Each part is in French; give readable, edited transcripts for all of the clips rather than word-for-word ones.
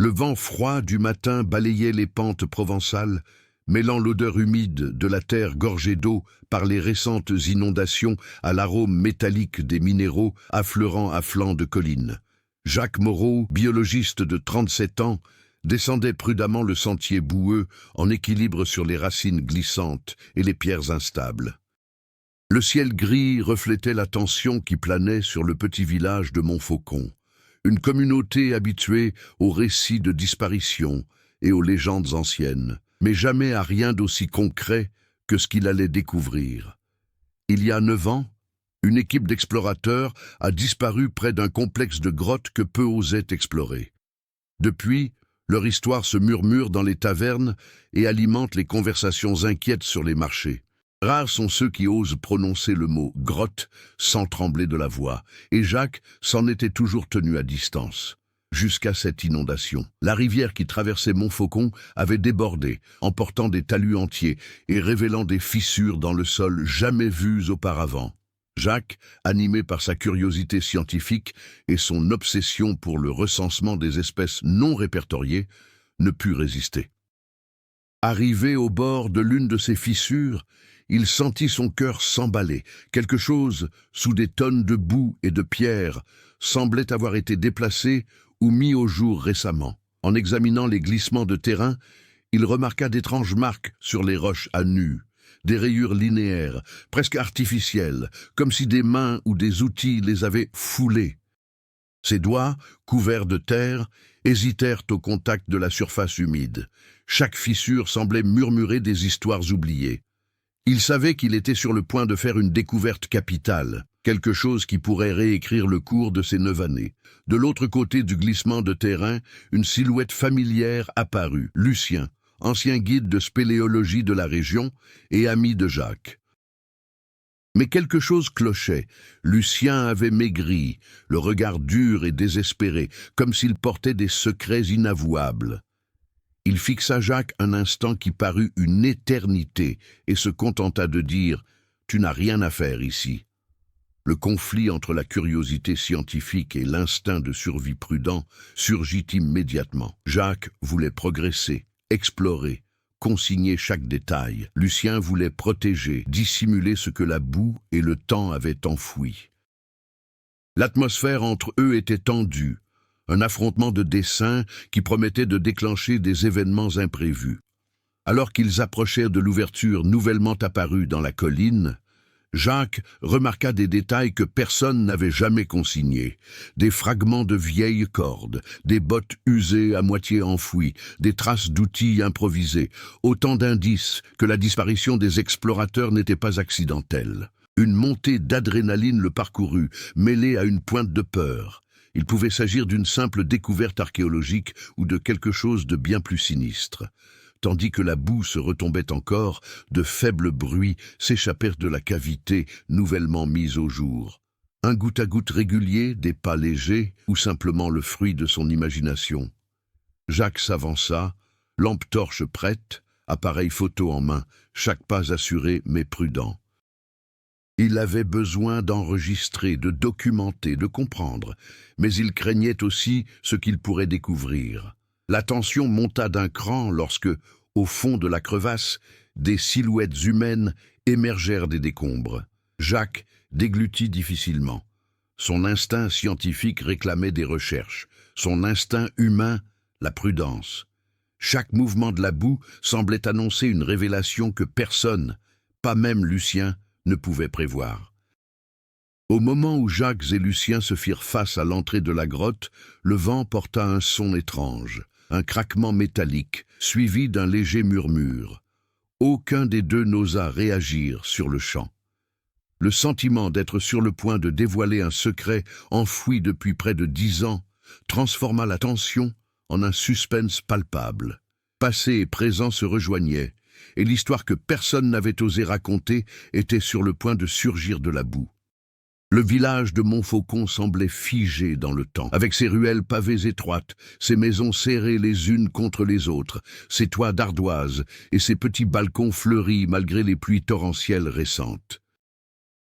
Le vent froid du matin balayait les pentes provençales, mêlant l'odeur humide de la terre gorgée d'eau par les récentes inondations à l'arôme métallique des minéraux affleurant à flanc de collines. Jacques Moreau, biologiste de 37 ans, descendait prudemment le sentier boueux en équilibre sur les racines glissantes et les pierres instables. Le ciel gris reflétait la tension qui planait sur le petit village de Montfaucon, une communauté habituée aux récits de disparition et aux légendes anciennes, mais jamais à rien d'aussi concret que ce qu'il allait découvrir. Il y a 9 ans, une équipe d'explorateurs a disparu près d'un complexe de grottes que peu osaient explorer. Depuis, leur histoire se murmure dans les tavernes et alimente les conversations inquiètes sur les marchés. Rares sont ceux qui osent prononcer le mot « grotte » sans trembler de la voix, et Jacques s'en était toujours tenu à distance. Jusqu'à cette inondation, la rivière qui traversait Montfaucon avait débordé, emportant des talus entiers et révélant des fissures dans le sol jamais vues auparavant. Jacques, animé par sa curiosité scientifique et son obsession pour le recensement des espèces non répertoriées, ne put résister. Arrivé au bord de l'une de ces fissures, il sentit son cœur s'emballer. Quelque chose, sous des tonnes de boue et de pierres, semblait avoir été déplacé ou mis au jour récemment. En examinant les glissements de terrain, il remarqua d'étranges marques sur les roches à nu, des rayures linéaires, presque artificielles, comme si des mains ou des outils les avaient foulées. Ses doigts, couverts de terre, hésitèrent au contact de la surface humide. Chaque fissure semblait murmurer des histoires oubliées. Il savait qu'il était sur le point de faire une découverte capitale, quelque chose qui pourrait réécrire le cours de ses 9 années. De l'autre côté du glissement de terrain, une silhouette familière apparut, Lucien, ancien guide de spéléologie de la région et ami de Jacques. Mais quelque chose clochait. Lucien avait maigri, le regard dur et désespéré, comme s'il portait des secrets inavouables. Il fixa Jacques un instant qui parut une éternité et se contenta de dire « Tu n'as rien à faire ici ». Le conflit entre la curiosité scientifique et l'instinct de survie prudent surgit immédiatement. Jacques voulait progresser, explorer, consigner chaque détail. Lucien voulait protéger, dissimuler ce que la boue et le temps avaient enfoui. L'atmosphère entre eux était tendue, un affrontement de desseins qui promettait de déclencher des événements imprévus. Alors qu'ils approchèrent de l'ouverture nouvellement apparue dans la colline, Jacques remarqua des détails que personne n'avait jamais consignés. Des fragments de vieilles cordes, des bottes usées à moitié enfouies, des traces d'outils improvisés, autant d'indices que la disparition des explorateurs n'était pas accidentelle. Une montée d'adrénaline le parcourut, mêlée à une pointe de peur. Il pouvait s'agir d'une simple découverte archéologique ou de quelque chose de bien plus sinistre. Tandis que la boue se retombait encore, de faibles bruits s'échappèrent de la cavité nouvellement mise au jour. Un goutte-à-goutte régulier, des pas légers, ou simplement le fruit de son imagination. Jacques s'avança, lampe torche prête, appareil photo en main, chaque pas assuré mais prudent. Il avait besoin d'enregistrer, de documenter, de comprendre, mais il craignait aussi ce qu'il pourrait découvrir. La tension monta d'un cran lorsque, au fond de la crevasse, des silhouettes humaines émergèrent des décombres. Jacques déglutit difficilement. Son instinct scientifique réclamait des recherches, son instinct humain, la prudence. Chaque mouvement de la boue semblait annoncer une révélation que personne, pas même Lucien, ne pouvait prévoir. Au moment où Jacques et Lucien se firent face à l'entrée de la grotte, le vent porta un son étrange, un craquement métallique, suivi d'un léger murmure. Aucun des deux n'osa réagir sur le champ. Le sentiment d'être sur le point de dévoiler un secret enfoui depuis près de 10 ans transforma la tension en un suspense palpable. Passé et présent se rejoignaient, et l'histoire que personne n'avait osé raconter était sur le point de surgir de la boue. Le village de Montfaucon semblait figé dans le temps, avec ses ruelles pavées étroites, ses maisons serrées les unes contre les autres, ses toits d'ardoise et ses petits balcons fleuris malgré les pluies torrentielles récentes.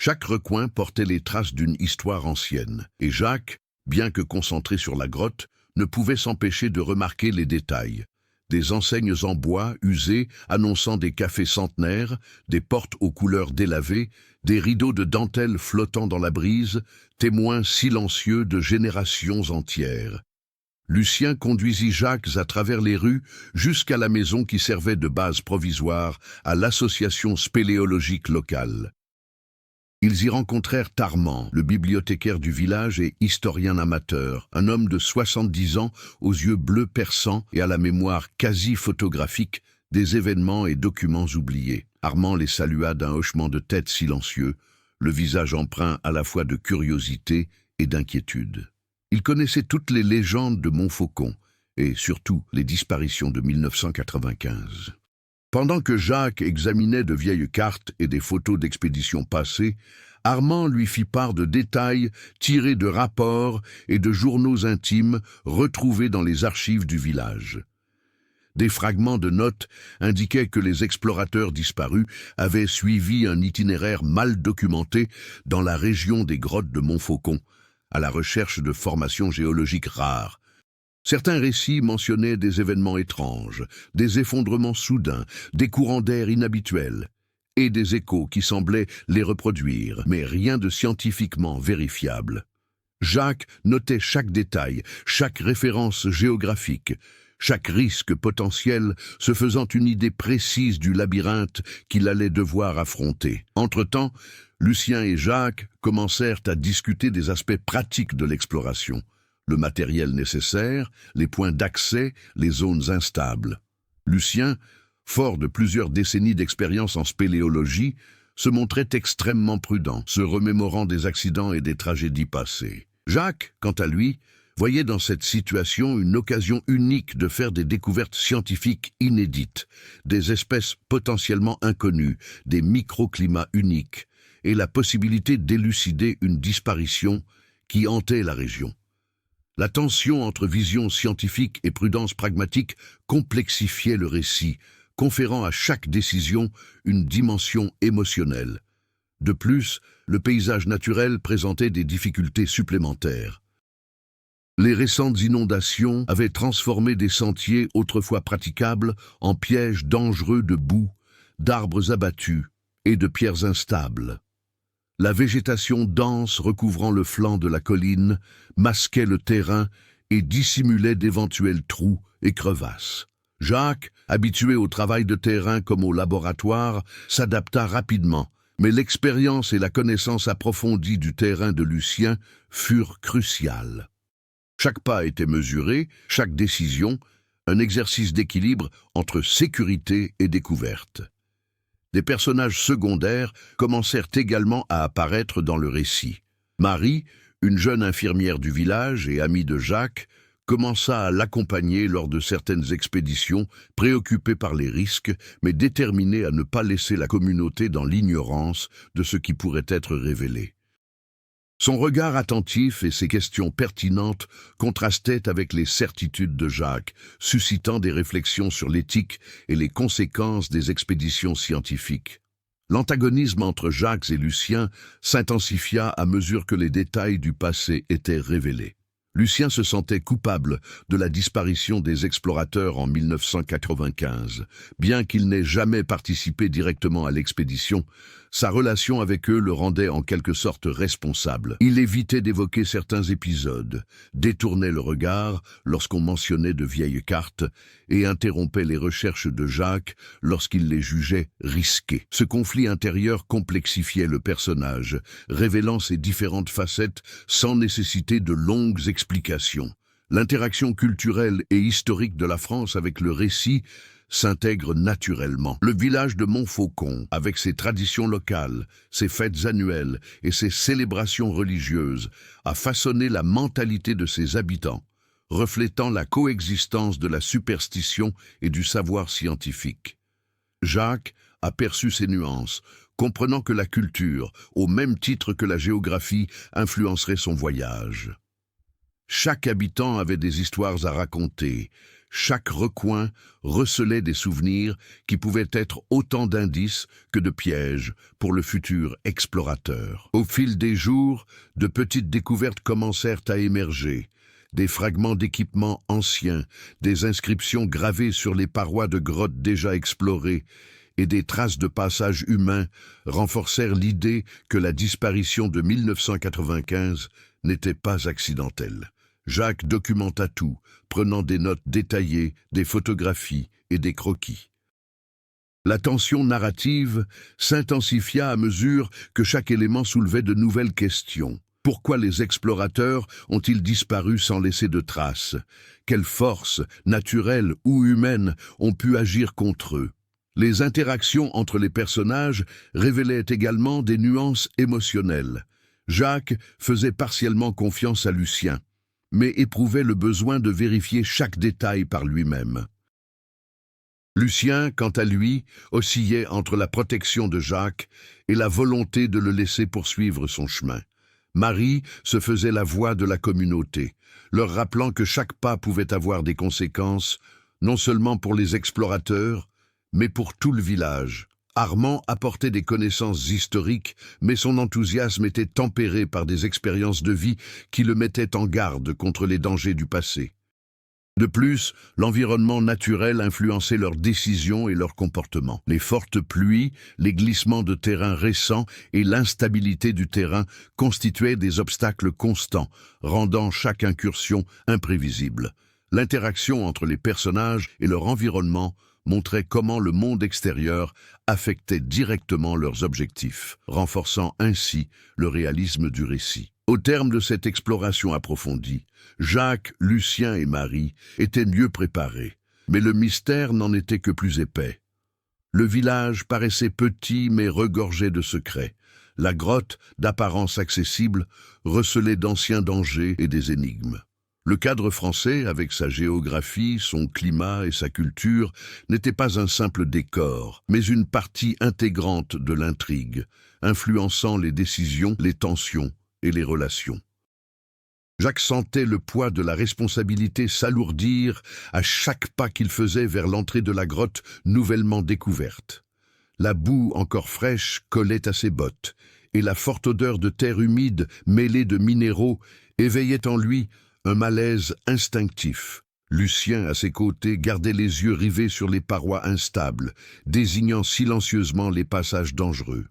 Chaque recoin portait les traces d'une histoire ancienne, et Jacques, bien que concentré sur la grotte, ne pouvait s'empêcher de remarquer les détails. Des enseignes en bois usées annonçant des cafés centenaires, des portes aux couleurs délavées, des rideaux de dentelle flottant dans la brise, témoins silencieux de générations entières. Lucien conduisit Jacques à travers les rues jusqu'à la maison qui servait de base provisoire à l'association spéléologique locale. Ils y rencontrèrent Tarman, le bibliothécaire du village et historien amateur, un homme de 70 ans aux yeux bleus perçants et à la mémoire quasi photographique des événements et documents oubliés. Armand les salua d'un hochement de tête silencieux, le visage empreint à la fois de curiosité et d'inquiétude. Il connaissait toutes les légendes de Montfaucon et surtout les disparitions de 1995. Pendant que Jacques examinait de vieilles cartes et des photos d'expéditions passées, Armand lui fit part de détails tirés de rapports et de journaux intimes retrouvés dans les archives du village. Des fragments de notes indiquaient que les explorateurs disparus avaient suivi un itinéraire mal documenté dans la région des grottes de Montfaucon, à la recherche de formations géologiques rares. Certains récits mentionnaient des événements étranges, des effondrements soudains, des courants d'air inhabituels, et des échos qui semblaient les reproduire, mais rien de scientifiquement vérifiable. Jacques notait chaque détail, chaque référence géographique, chaque risque potentiel se faisant une idée précise du labyrinthe qu'il allait devoir affronter. Entre-temps, Lucien et Jacques commencèrent à discuter des aspects pratiques de l'exploration. Le matériel nécessaire, les points d'accès, les zones instables. Lucien, fort de plusieurs décennies d'expérience en spéléologie, se montrait extrêmement prudent, se remémorant des accidents et des tragédies passées. Jacques, quant à lui, voyait dans cette situation une occasion unique de faire des découvertes scientifiques inédites, des espèces potentiellement inconnues, des microclimats uniques, et la possibilité d'élucider une disparition qui hantait la région. La tension entre vision scientifique et prudence pragmatique complexifiait le récit, conférant à chaque décision une dimension émotionnelle. De plus, le paysage naturel présentait des difficultés supplémentaires. Les récentes inondations avaient transformé des sentiers autrefois praticables en pièges dangereux de boue, d'arbres abattus et de pierres instables. La végétation dense recouvrant le flanc de la colline masquait le terrain et dissimulait d'éventuels trous et crevasses. Jacques, habitué au travail de terrain comme au laboratoire, s'adapta rapidement, mais l'expérience et la connaissance approfondie du terrain de Lucien furent cruciales. Chaque pas était mesuré, chaque décision, un exercice d'équilibre entre sécurité et découverte. Des personnages secondaires commencèrent également à apparaître dans le récit. Marie, une jeune infirmière du village et amie de Jacques, commença à l'accompagner lors de certaines expéditions, préoccupée par les risques, mais déterminée à ne pas laisser la communauté dans l'ignorance de ce qui pourrait être révélé. Son regard attentif et ses questions pertinentes contrastaient avec les certitudes de Jacques, suscitant des réflexions sur l'éthique et les conséquences des expéditions scientifiques. L'antagonisme entre Jacques et Lucien s'intensifia à mesure que les détails du passé étaient révélés. Lucien se sentait coupable de la disparition des explorateurs en 1995. Bien qu'il n'ait jamais participé directement à l'expédition, sa relation avec eux le rendait en quelque sorte responsable. Il évitait d'évoquer certains épisodes, détournait le regard lorsqu'on mentionnait de vieilles cartes et interrompait les recherches de Jacques lorsqu'il les jugeait risquées. Ce conflit intérieur complexifiait le personnage, révélant ses différentes facettes sans nécessiter de longues explications. L'interaction culturelle et historique de la France avec le récit s'intègre naturellement. Le village de Montfaucon, avec ses traditions locales, ses fêtes annuelles et ses célébrations religieuses, a façonné la mentalité de ses habitants, reflétant la coexistence de la superstition et du savoir scientifique. Jacques aperçut ces nuances, comprenant que la culture, au même titre que la géographie, influencerait son voyage. Chaque habitant avait des histoires à raconter. Chaque recoin recelait des souvenirs qui pouvaient être autant d'indices que de pièges pour le futur explorateur. Au fil des jours, de petites découvertes commencèrent à émerger. des fragments d'équipements anciens, des inscriptions gravées sur les parois de grottes déjà explorées et des traces de passages humains renforcèrent l'idée que la disparition de 1995 n'était pas accidentelle. Jacques documenta tout, prenant des notes détaillées, des photographies et des croquis. La tension narrative s'intensifia à mesure que chaque élément soulevait de nouvelles questions. Pourquoi les explorateurs ont-ils disparu sans laisser de traces? Quelles forces, naturelles ou humaines, ont pu agir contre eux? Les interactions entre les personnages révélaient également des nuances émotionnelles. Jacques faisait partiellement confiance à Lucien, mais éprouvait le besoin de vérifier chaque détail par lui-même. Lucien, quant à lui, oscillait entre la protection de Jacques et la volonté de le laisser poursuivre son chemin. Marie se faisait la voix de la communauté, leur rappelant que chaque pas pouvait avoir des conséquences, non seulement pour les explorateurs, mais pour tout le village. Armand apportait des connaissances historiques, mais son enthousiasme était tempéré par des expériences de vie qui le mettaient en garde contre les dangers du passé. De plus, l'environnement naturel influençait leurs décisions et leurs comportements. Les fortes pluies, les glissements de terrain récents et l'instabilité du terrain constituaient des obstacles constants, rendant chaque incursion imprévisible. L'interaction entre les personnages et leur environnement montrait comment le monde extérieur affectait directement leurs objectifs, renforçant ainsi le réalisme du récit. Au terme de cette exploration approfondie, Jacques, Lucien et Marie étaient mieux préparés, mais le mystère n'en était que plus épais. Le village paraissait petit mais regorgeait de secrets. La grotte, d'apparence accessible, recelait d'anciens dangers et des énigmes. Le cadre français, avec sa géographie, son climat et sa culture, n'était pas un simple décor, mais une partie intégrante de l'intrigue, influençant les décisions, les tensions et les relations. Jacques sentait le poids de la responsabilité s'alourdir à chaque pas qu'il faisait vers l'entrée de la grotte nouvellement découverte. La boue encore fraîche collait à ses bottes, et la forte odeur de terre humide mêlée de minéraux éveillait en lui un malaise instinctif. Lucien, à ses côtés, gardait les yeux rivés sur les parois instables, désignant silencieusement les passages dangereux.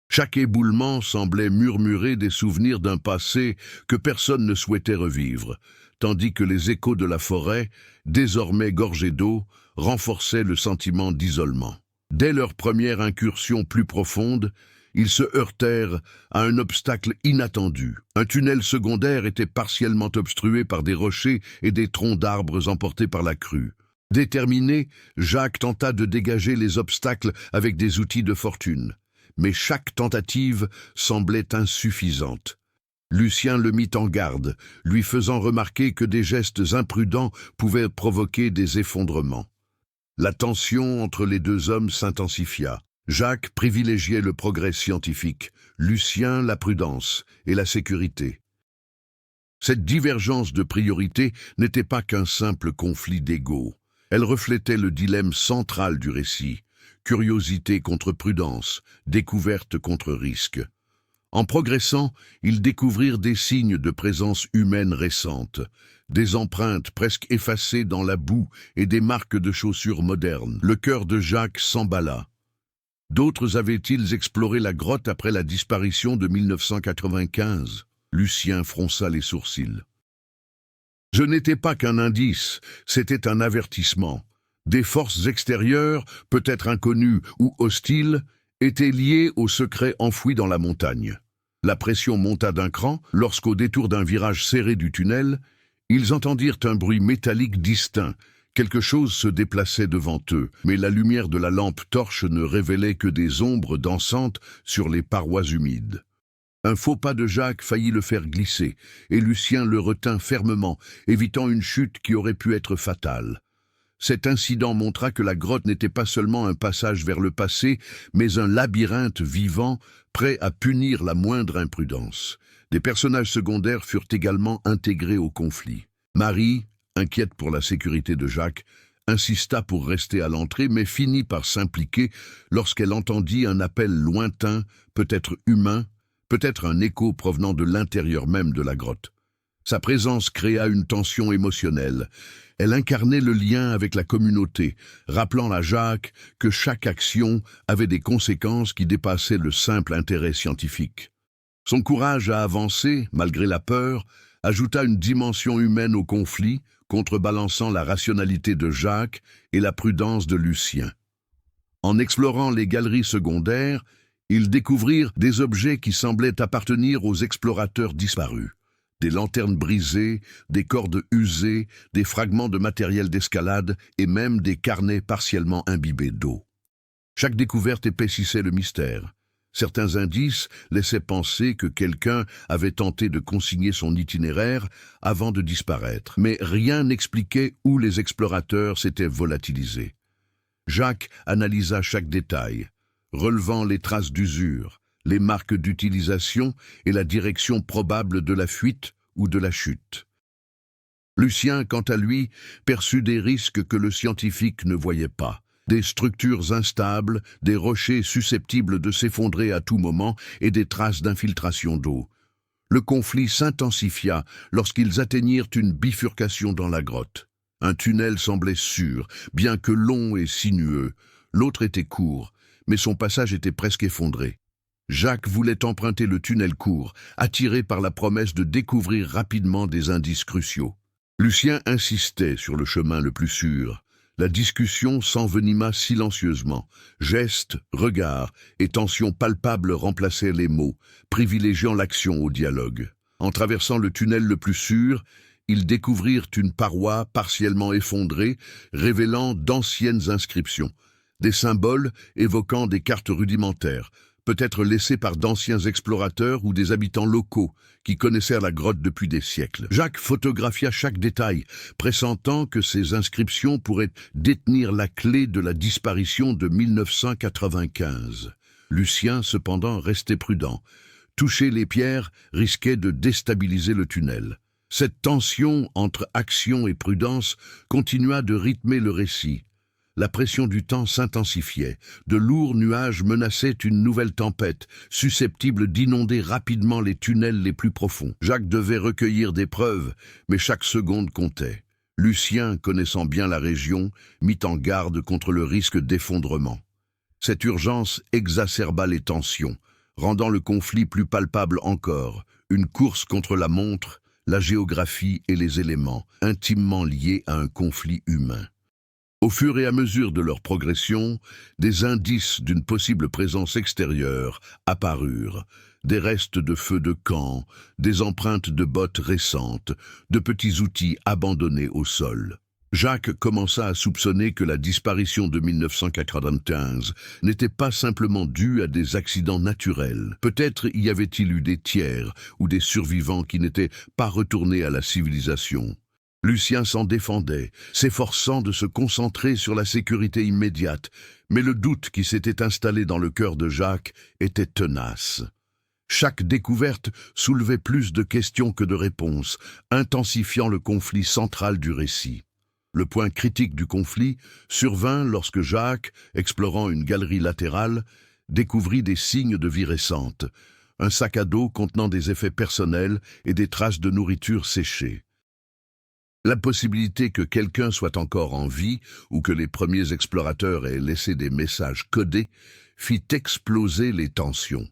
Chaque éboulement semblait murmurer des souvenirs d'un passé que personne ne souhaitait revivre, tandis que les échos de la forêt, désormais gorgés d'eau, renforçaient le sentiment d'isolement. Dès leur première incursion plus profonde, ils se heurtèrent à un obstacle inattendu. Un tunnel secondaire était partiellement obstrué par des rochers et des troncs d'arbres emportés par la crue. Déterminé, Jacques tenta de dégager les obstacles avec des outils de fortune. Mais chaque tentative semblait insuffisante. Lucien le mit en garde, lui faisant remarquer que des gestes imprudents pouvaient provoquer des effondrements. La tension entre les deux hommes s'intensifia. Jacques privilégiait le progrès scientifique, Lucien la prudence et la sécurité. Cette divergence de priorité n'était pas qu'un simple conflit d'ego. Elle reflétait le dilemme central du récit. Curiosité contre prudence, découverte contre risque. En progressant, ils découvrirent des signes de présence humaine récente, des empreintes presque effacées dans la boue et des marques de chaussures modernes. Le cœur de Jacques s'emballa. D'autres avaient-ils exploré la grotte après la disparition de 1995? Lucien fronça les sourcils. Ce n'était pas qu'un indice, c'était un avertissement. Des forces extérieures, peut-être inconnues ou hostiles, étaient liées aux secrets enfouis dans la montagne. La pression monta d'un cran lorsqu'au détour d'un virage serré du tunnel, ils entendirent un bruit métallique distinct. Quelque chose se déplaçait devant eux, mais la lumière de la lampe torche ne révélait que des ombres dansantes sur les parois humides. Un faux pas de Jacques faillit le faire glisser, et Lucien le retint fermement, évitant une chute qui aurait pu être fatale. Cet incident montra que la grotte n'était pas seulement un passage vers le passé, mais un labyrinthe vivant, prêt à punir la moindre imprudence. Des personnages secondaires furent également intégrés au conflit. Marie, inquiète pour la sécurité de Jacques, insista pour rester à l'entrée, mais finit par s'impliquer lorsqu'elle entendit un appel lointain, peut-être humain, peut-être un écho provenant de l'intérieur même de la grotte. Sa présence créa une tension émotionnelle. Elle incarnait le lien avec la communauté, rappelant à Jacques que chaque action avait des conséquences qui dépassaient le simple intérêt scientifique. Son courage à avancer, malgré la peur, ajouta une dimension humaine au conflit, contrebalançant la rationalité de Jacques et la prudence de Lucien. En explorant les galeries secondaires, ils découvrirent des objets qui semblaient appartenir aux explorateurs disparus. Des lanternes brisées, des cordes usées, des fragments de matériel d'escalade et même des carnets partiellement imbibés d'eau. Chaque découverte épaississait le mystère. Certains indices laissaient penser que quelqu'un avait tenté de consigner son itinéraire avant de disparaître, mais rien n'expliquait où les explorateurs s'étaient volatilisés. Jacques analysa chaque détail, relevant les traces d'usure, les marques d'utilisation et la direction probable de la fuite ou de la chute. Lucien, quant à lui, perçut des risques que le scientifique ne voyait pas. Des structures instables, des rochers susceptibles de s'effondrer à tout moment et des traces d'infiltration d'eau. Le conflit s'intensifia lorsqu'ils atteignirent une bifurcation dans la grotte. Un tunnel semblait sûr, bien que long et sinueux. L'autre était court, mais son passage était presque effondré. Jacques voulait emprunter le tunnel court, attiré par la promesse de découvrir rapidement des indices cruciaux. Lucien insistait sur le chemin le plus sûr. La discussion s'envenima silencieusement. Gestes, regards et tensions palpables remplaçaient les mots, privilégiant l'action au dialogue. En traversant le tunnel le plus sûr, ils découvrirent une paroi partiellement effondrée, révélant d'anciennes inscriptions, des symboles évoquant des cartes rudimentaires, peut-être laissées par d'anciens explorateurs ou des habitants locaux qui connaissaient la grotte depuis des siècles. Jacques photographia chaque détail, pressentant que ces inscriptions pourraient détenir la clé de la disparition de 1995. Lucien, cependant, restait prudent. Toucher les pierres risquait de déstabiliser le tunnel. Cette tension entre action et prudence continua de rythmer le récit. La pression du temps s'intensifiait. De lourds nuages menaçaient une nouvelle tempête, susceptible d'inonder rapidement les tunnels les plus profonds. Jacques devait recueillir des preuves, mais chaque seconde comptait. Lucien, connaissant bien la région, mit en garde contre le risque d'effondrement. Cette urgence exacerba les tensions, rendant le conflit plus palpable encore. Une course contre la montre, la géographie et les éléments, intimement liés à un conflit humain. Au fur et à mesure de leur progression, des indices d'une possible présence extérieure apparurent, des restes de feux de camp, des empreintes de bottes récentes, de petits outils abandonnés au sol. Jacques commença à soupçonner que la disparition de 1995 n'était pas simplement due à des accidents naturels. Peut-être y avait-il eu des tiers ou des survivants qui n'étaient pas retournés à la civilisation. Lucien s'en défendait, s'efforçant de se concentrer sur la sécurité immédiate, mais le doute qui s'était installé dans le cœur de Jacques était tenace. Chaque découverte soulevait plus de questions que de réponses, intensifiant le conflit central du récit. Le point critique du conflit survint lorsque Jacques, explorant une galerie latérale, découvrit des signes de vie récente, un sac à dos contenant des effets personnels et des traces de nourriture séchée. La possibilité que quelqu'un soit encore en vie ou que les premiers explorateurs aient laissé des messages codés fit exploser les tensions.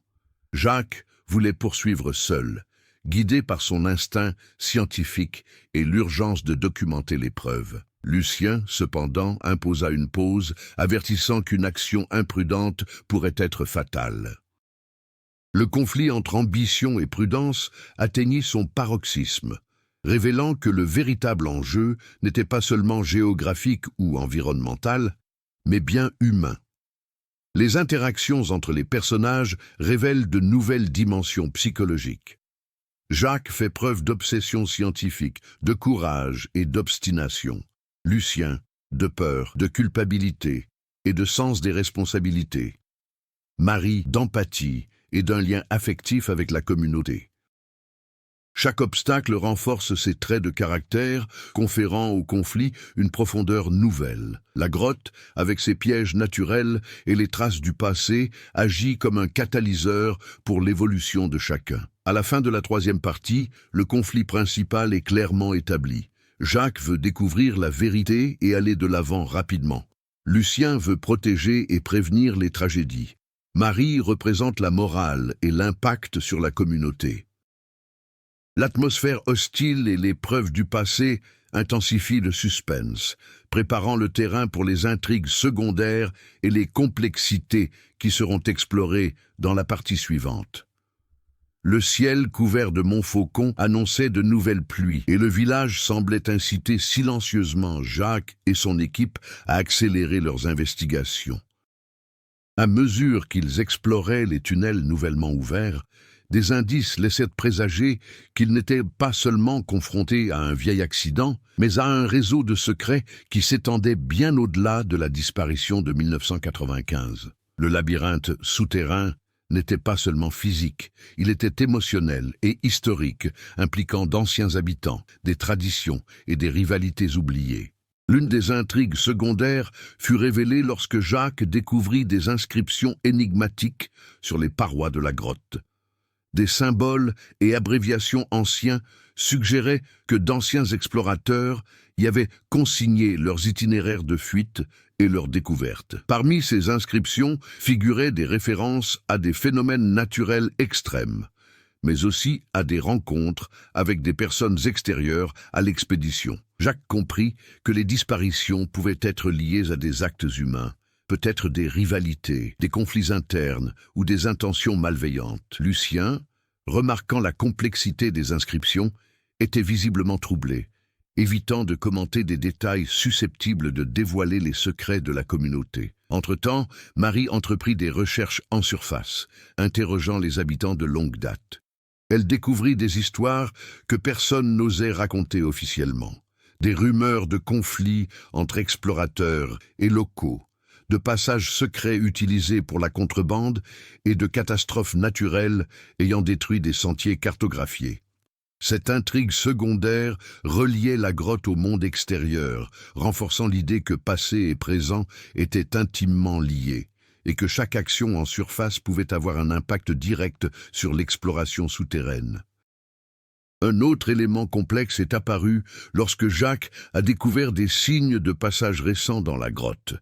Jacques voulait poursuivre seul, guidé par son instinct scientifique et l'urgence de documenter les preuves. Lucien, cependant, imposa une pause, avertissant qu'une action imprudente pourrait être fatale. Le conflit entre ambition et prudence atteignit son paroxysme, révélant que le véritable enjeu n'était pas seulement géographique ou environnemental, mais bien humain. Les interactions entre les personnages révèlent de nouvelles dimensions psychologiques. Jacques fait preuve d'obsession scientifique, de courage et d'obstination. Lucien, de peur, de culpabilité et de sens des responsabilités. Marie, d'empathie et d'un lien affectif avec la communauté. Chaque obstacle renforce ses traits de caractère, conférant au conflit une profondeur nouvelle. La grotte, avec ses pièges naturels et les traces du passé, agit comme un catalyseur pour l'évolution de chacun. À la fin de la troisième partie, le conflit principal est clairement établi. Jacques veut découvrir la vérité et aller de l'avant rapidement. Lucien veut protéger et prévenir les tragédies. Marie représente la morale et l'impact sur la communauté. L'atmosphère hostile et les preuves du passé intensifient le suspense, préparant le terrain pour les intrigues secondaires et les complexités qui seront explorées dans la partie suivante. Le ciel couvert de Montfaucon annonçait de nouvelles pluies et le village semblait inciter silencieusement Jacques et son équipe à accélérer leurs investigations. À mesure qu'ils exploraient les tunnels nouvellement ouverts, des indices laissaient présager qu'ils n'étaient pas seulement confrontés à un vieil accident, mais à un réseau de secrets qui s'étendait bien au-delà de la disparition de 1995. Le labyrinthe souterrain n'était pas seulement physique, il était émotionnel et historique, impliquant d'anciens habitants, des traditions et des rivalités oubliées. L'une des intrigues secondaires fut révélée lorsque Jacques découvrit des inscriptions énigmatiques sur les parois de la grotte. Des symboles et abréviations anciens suggéraient que d'anciens explorateurs y avaient consigné leurs itinéraires de fuite et leurs découvertes. Parmi ces inscriptions figuraient des références à des phénomènes naturels extrêmes, mais aussi à des rencontres avec des personnes extérieures à l'expédition. Jacques comprit que les disparitions pouvaient être liées à des actes humains, peut-être des rivalités, des conflits internes ou des intentions malveillantes. Lucien, remarquant la complexité des inscriptions, était visiblement troublé, évitant de commenter des détails susceptibles de dévoiler les secrets de la communauté. Entre-temps, Marie entreprit des recherches en surface, interrogeant les habitants de longue date. Elle découvrit des histoires que personne n'osait raconter officiellement, des rumeurs de conflits entre explorateurs et locaux, de passages secrets utilisés pour la contrebande et de catastrophes naturelles ayant détruit des sentiers cartographiés. Cette intrigue secondaire reliait la grotte au monde extérieur, renforçant l'idée que passé et présent étaient intimement liés, et que chaque action en surface pouvait avoir un impact direct sur l'exploration souterraine. Un autre élément complexe est apparu lorsque Jacques a découvert des signes de passage récents dans la grotte,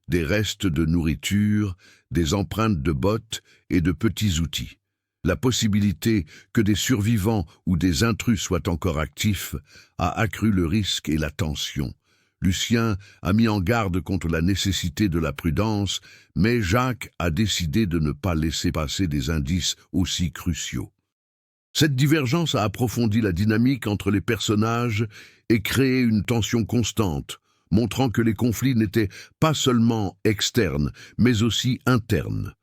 des restes de nourriture, des empreintes de bottes et de petits outils. La possibilité que des survivants ou des intrus soient encore actifs a accru le risque et la tension. Lucien a mis en garde contre la nécessité de la prudence, mais Jacques a décidé de ne pas laisser passer des indices aussi cruciaux. Cette divergence a approfondi la dynamique entre les personnages et créé une tension constante, montrant que les conflits n'étaient pas seulement externes, mais aussi internes.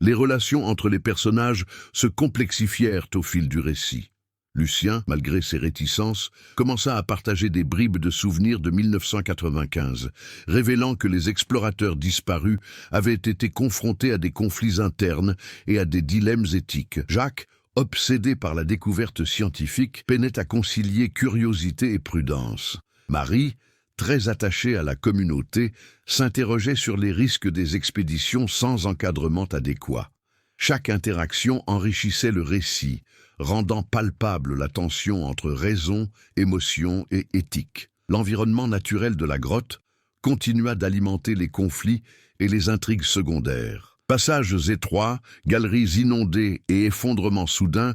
Les relations entre les personnages se complexifièrent au fil du récit. Lucien, malgré ses réticences, commença à partager des bribes de souvenirs de 1995, révélant que les explorateurs disparus avaient été confrontés à des conflits internes et à des dilemmes éthiques. Jacques, obsédé par la découverte scientifique, peinait à concilier curiosité et prudence. Marie, très attachée à la communauté, s'interrogeait sur les risques des expéditions sans encadrement adéquat. Chaque interaction enrichissait le récit, rendant palpable la tension entre raison, émotion et éthique. L'environnement naturel de la grotte continua d'alimenter les conflits et les intrigues secondaires. Passages étroits, galeries inondées et effondrements soudains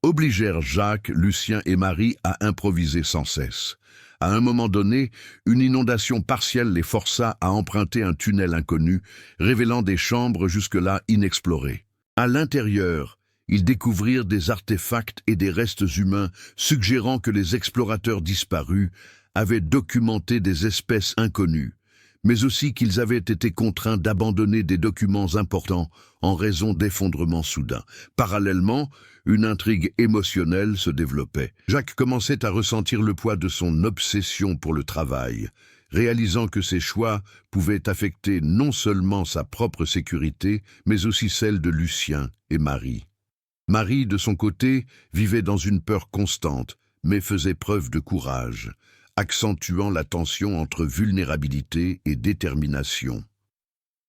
obligèrent Jacques, Lucien et Marie à improviser sans cesse. À un moment donné, une inondation partielle les força à emprunter un tunnel inconnu, révélant des chambres jusque-là inexplorées. À l'intérieur, ils découvrirent des artefacts et des restes humains suggérant que les explorateurs disparus avaient documenté des espèces inconnues, mais aussi qu'ils avaient été contraints d'abandonner des documents importants en raison d'effondrements soudains. Parallèlement, une intrigue émotionnelle se développait. Jacques commençait à ressentir le poids de son obsession pour le travail, réalisant que ses choix pouvaient affecter non seulement sa propre sécurité, mais aussi celle de Lucien et Marie. Marie, de son côté, vivait dans une peur constante, mais faisait preuve de courage, accentuant la tension entre vulnérabilité et détermination.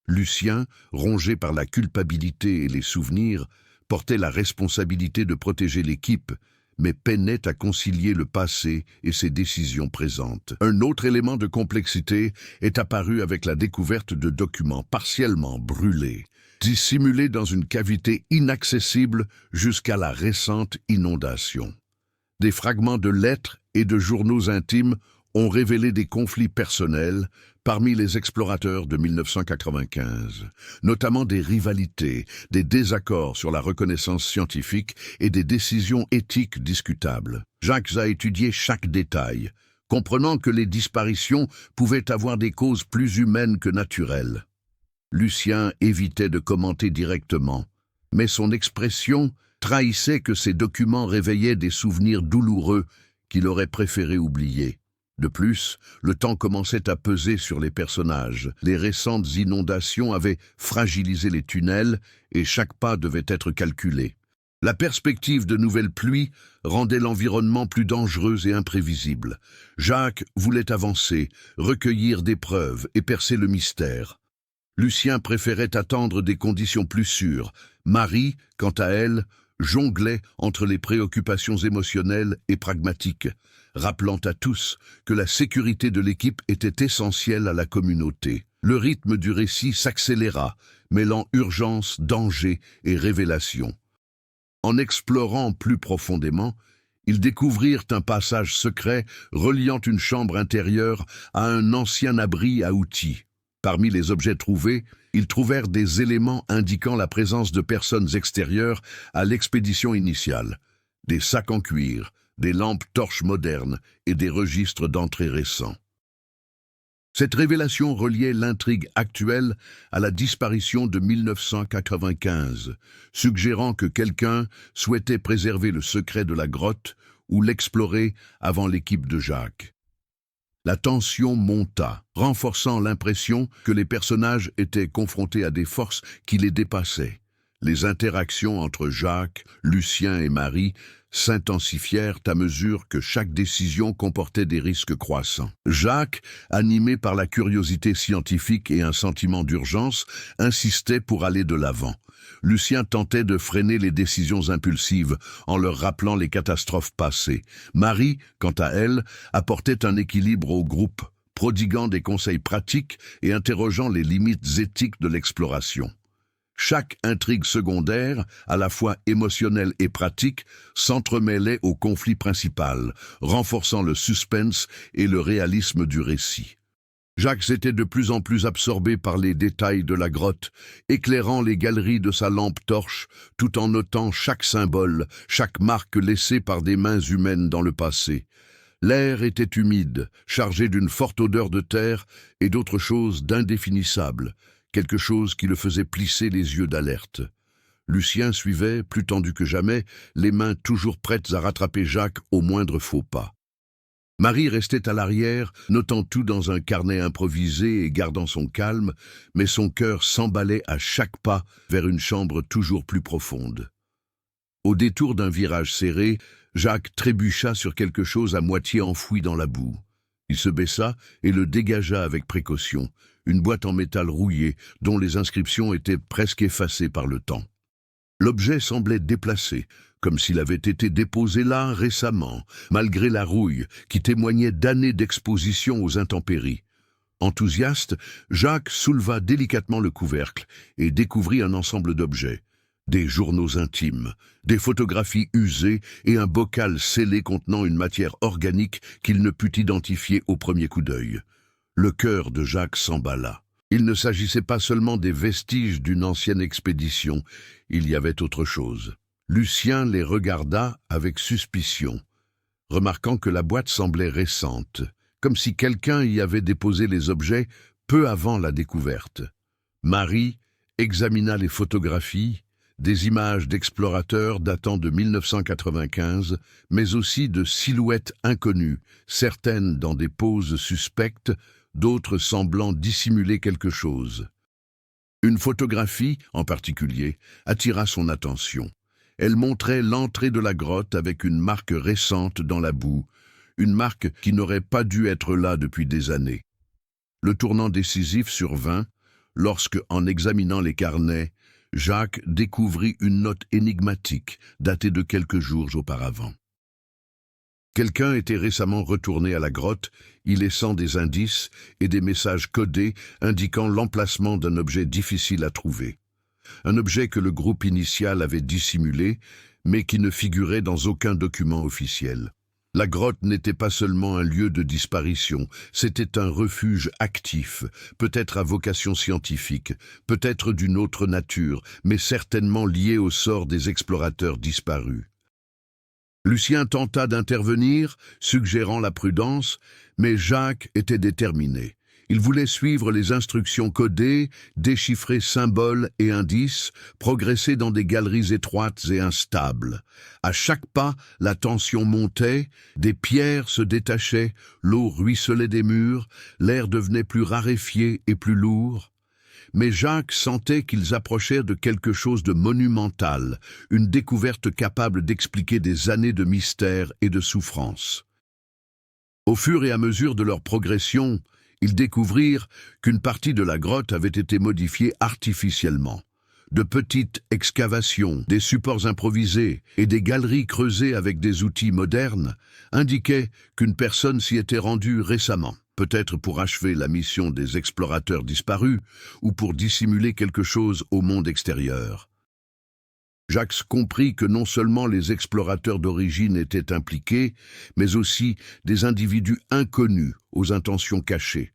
Lucien, rongé par la culpabilité et les souvenirs, portait la responsabilité de protéger l'équipe, mais peinait à concilier le passé et ses décisions présentes. Un autre élément de complexité est apparu avec la découverte de documents partiellement brûlés, dissimulés dans une cavité inaccessible jusqu'à la récente inondation. Des fragments de lettres et de journaux intimes ont révélé des conflits personnels parmi les explorateurs de 1995, notamment des rivalités, des désaccords sur la reconnaissance scientifique et des décisions éthiques discutables. Jacques a étudié chaque détail, comprenant que les disparitions pouvaient avoir des causes plus humaines que naturelles. Lucien évitait de commenter directement, mais son expression trahissait que ces documents réveillaient des souvenirs douloureux qu'il aurait préféré oublier. De plus, le temps commençait à peser sur les personnages. Les récentes inondations avaient fragilisé les tunnels et chaque pas devait être calculé. La perspective de nouvelles pluies rendait l'environnement plus dangereux et imprévisible. Jacques voulait avancer, recueillir des preuves et percer le mystère. Lucien préférait attendre des conditions plus sûres. Marie, quant à elle, jonglait entre les préoccupations émotionnelles et pragmatiques, rappelant à tous que la sécurité de l'équipe était essentielle à la communauté. Le rythme du récit s'accéléra, mêlant urgence, danger et révélation. En explorant plus profondément, ils découvrirent un passage secret reliant une chambre intérieure à un ancien abri à outils. Parmi les objets trouvés, ils trouvèrent des éléments indiquant la présence de personnes extérieures à l'expédition initiale. Des sacs en cuir, des lampes torches modernes et des registres d'entrée récents. Cette révélation reliait l'intrigue actuelle à la disparition de 1995, suggérant que quelqu'un souhaitait préserver le secret de la grotte ou l'explorer avant l'équipe de Jacques. La tension monta, renforçant l'impression que les personnages étaient confrontés à des forces qui les dépassaient. Les interactions entre Jacques, Lucien et Marie s'intensifièrent à mesure que chaque décision comportait des risques croissants. Jacques, animé par la curiosité scientifique et un sentiment d'urgence, insistait pour aller de l'avant. Lucien tentait de freiner les décisions impulsives en leur rappelant les catastrophes passées. Marie, quant à elle, apportait un équilibre au groupe, prodiguant des conseils pratiques et interrogeant les limites éthiques de l'exploration. Chaque intrigue secondaire, à la fois émotionnelle et pratique, s'entremêlait au conflit principal, renforçant le suspense et le réalisme du récit. Jacques était de plus en plus absorbé par les détails de la grotte, éclairant les galeries de sa lampe torche, tout en notant chaque symbole, chaque marque laissée par des mains humaines dans le passé. L'air était humide, chargé d'une forte odeur de terre et d'autre chose d'indéfinissable, quelque chose qui le faisait plisser les yeux d'alerte. Lucien suivait, plus tendu que jamais, les mains toujours prêtes à rattraper Jacques au moindre faux pas. Marie restait à l'arrière, notant tout dans un carnet improvisé et gardant son calme, mais son cœur s'emballait à chaque pas vers une chambre toujours plus profonde. Au détour d'un virage serré, Jacques trébucha sur quelque chose à moitié enfoui dans la boue. Il se baissa et le dégagea avec précaution, une boîte en métal rouillé dont les inscriptions étaient presque effacées par le temps. L'objet semblait déplacé, comme s'il avait été déposé là récemment, malgré la rouille qui témoignait d'années d'exposition aux intempéries. Enthousiaste, Jacques souleva délicatement le couvercle et découvrit un ensemble d'objets. Des journaux intimes, des photographies usées et un bocal scellé contenant une matière organique qu'il ne put identifier au premier coup d'œil. Le cœur de Jacques s'emballa. Il ne s'agissait pas seulement des vestiges d'une ancienne expédition, il y avait autre chose. Lucien les regarda avec suspicion, remarquant que la boîte semblait récente, comme si quelqu'un y avait déposé les objets peu avant la découverte. Marie examina les photographies, des images d'explorateurs datant de 1995, mais aussi de silhouettes inconnues, certaines dans des poses suspectes, d'autres semblant dissimuler quelque chose. Une photographie, en particulier, attira son attention. Elle montrait l'entrée de la grotte avec une marque récente dans la boue, une marque qui n'aurait pas dû être là depuis des années. Le tournant décisif survint lorsque, en examinant les carnets, Jacques découvrit une note énigmatique, datée de quelques jours auparavant. Quelqu'un était récemment retourné à la grotte, y laissant des indices et des messages codés indiquant l'emplacement d'un objet difficile à trouver. Un objet que le groupe initial avait dissimulé, mais qui ne figurait dans aucun document officiel. La grotte n'était pas seulement un lieu de disparition, c'était un refuge actif, peut-être à vocation scientifique, peut-être d'une autre nature, mais certainement lié au sort des explorateurs disparus. Lucien tenta d'intervenir, suggérant la prudence, mais Jacques était déterminé. Il voulait suivre les instructions codées, déchiffrer symboles et indices, progresser dans des galeries étroites et instables. À chaque pas, la tension montait, des pierres se détachaient, l'eau ruisselait des murs, l'air devenait plus raréfié et plus lourd. Mais Jacques sentait qu'ils approchèrent de quelque chose de monumental, une découverte capable d'expliquer des années de mystère et de souffrance. Au fur et à mesure de leur progression, ils découvrirent qu'une partie de la grotte avait été modifiée artificiellement. De petites excavations, des supports improvisés et des galeries creusées avec des outils modernes indiquaient qu'une personne s'y était rendue récemment, peut-être pour achever la mission des explorateurs disparus ou pour dissimuler quelque chose au monde extérieur. Jacques comprit que non seulement les explorateurs d'origine étaient impliqués, mais aussi des individus inconnus aux intentions cachées.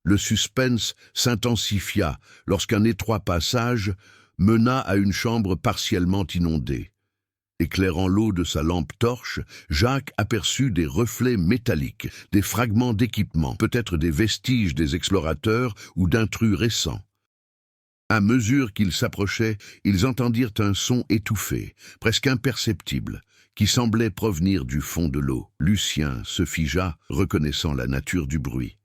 Le suspense s'intensifia lorsqu'un étroit passage mena à une chambre partiellement inondée. Éclairant l'eau de sa lampe torche, Jacques aperçut des reflets métalliques, des fragments d'équipement, peut-être des vestiges des explorateurs ou d'intrus récents. À mesure qu'ils s'approchaient, ils entendirent un son étouffé, presque imperceptible, qui semblait provenir du fond de l'eau. Lucien se figea, reconnaissant la nature du bruit.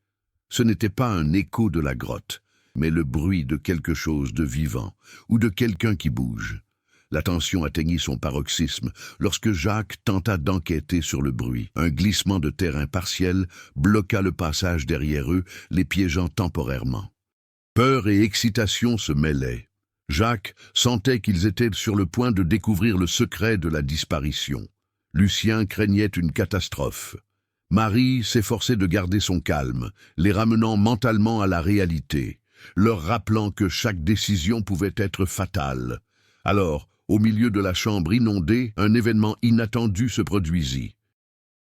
Ce n'était pas un écho de la grotte, mais le bruit de quelque chose de vivant, ou de quelqu'un qui bouge. La tension atteignit son paroxysme lorsque Jacques tenta d'enquêter sur le bruit. Un glissement de terrain partiel bloqua le passage derrière eux, les piégeant temporairement. Peur et excitation se mêlaient. Jacques sentait qu'ils étaient sur le point de découvrir le secret de la disparition. Lucien craignait une catastrophe. Marie s'efforçait de garder son calme, les ramenant mentalement à la réalité, leur rappelant que chaque décision pouvait être fatale. Alors, au milieu de la chambre inondée, un événement inattendu se produisit.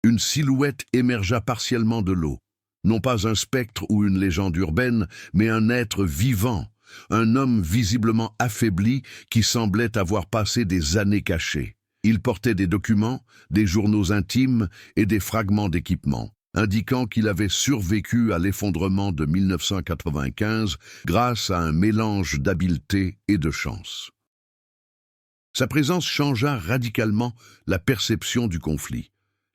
Une silhouette émergea partiellement de l'eau. Non pas un spectre ou une légende urbaine, mais un être vivant, un homme visiblement affaibli qui semblait avoir passé des années caché. Il portait des documents, des journaux intimes et des fragments d'équipement, indiquant qu'il avait survécu à l'effondrement de 1995 grâce à un mélange d'habileté et de chance. Sa présence changea radicalement la perception du conflit.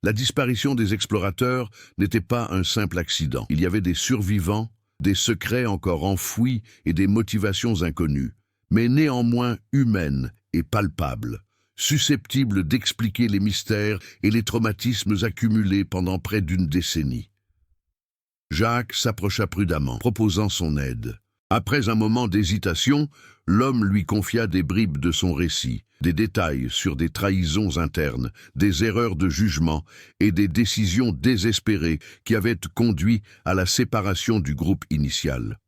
La disparition des explorateurs n'était pas un simple accident. Il y avait des survivants, des secrets encore enfouis et des motivations inconnues, mais néanmoins humaines et palpables, susceptibles d'expliquer les mystères et les traumatismes accumulés pendant près d'une décennie. Jacques s'approcha prudemment, proposant son aide. Après un moment d'hésitation, l'homme lui confia des bribes de son récit, des détails sur des trahisons internes, des erreurs de jugement et des décisions désespérées qui avaient conduit à la séparation du groupe initial.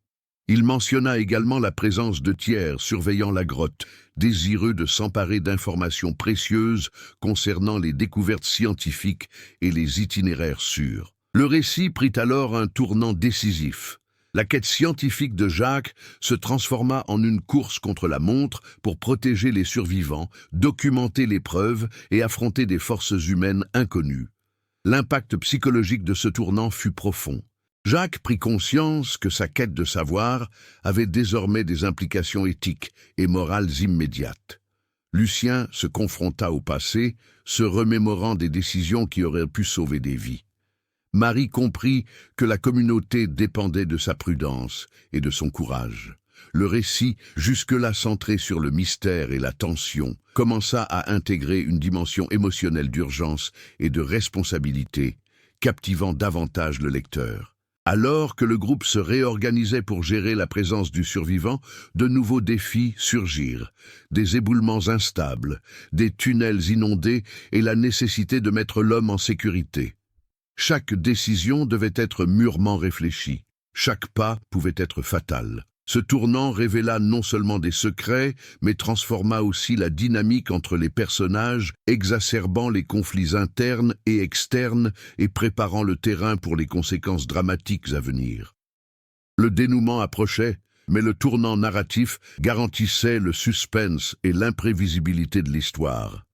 Il mentionna également la présence de tiers surveillant la grotte, désireux de s'emparer d'informations précieuses concernant les découvertes scientifiques et les itinéraires sûrs. Le récit prit alors un tournant décisif. La quête scientifique de Jacques se transforma en une course contre la montre pour protéger les survivants, documenter les preuves et affronter des forces humaines inconnues. L'impact psychologique de ce tournant fut profond. Jacques prit conscience que sa quête de savoir avait désormais des implications éthiques et morales immédiates. Lucien se confronta au passé, se remémorant des décisions qui auraient pu sauver des vies. Marie comprit que la communauté dépendait de sa prudence et de son courage. Le récit, jusque-là centré sur le mystère et la tension, commença à intégrer une dimension émotionnelle d'urgence et de responsabilité, captivant davantage le lecteur. Alors que le groupe se réorganisait pour gérer la présence du survivant, de nouveaux défis surgirent. Des éboulements instables, des tunnels inondés et la nécessité de mettre l'homme en sécurité. Chaque décision devait être mûrement réfléchie. Chaque pas pouvait être fatal. Ce tournant révéla non seulement des secrets, mais transforma aussi la dynamique entre les personnages, exacerbant les conflits internes et externes et préparant le terrain pour les conséquences dramatiques à venir. Le dénouement approchait, mais le tournant narratif garantissait le suspense et l'imprévisibilité de l'histoire.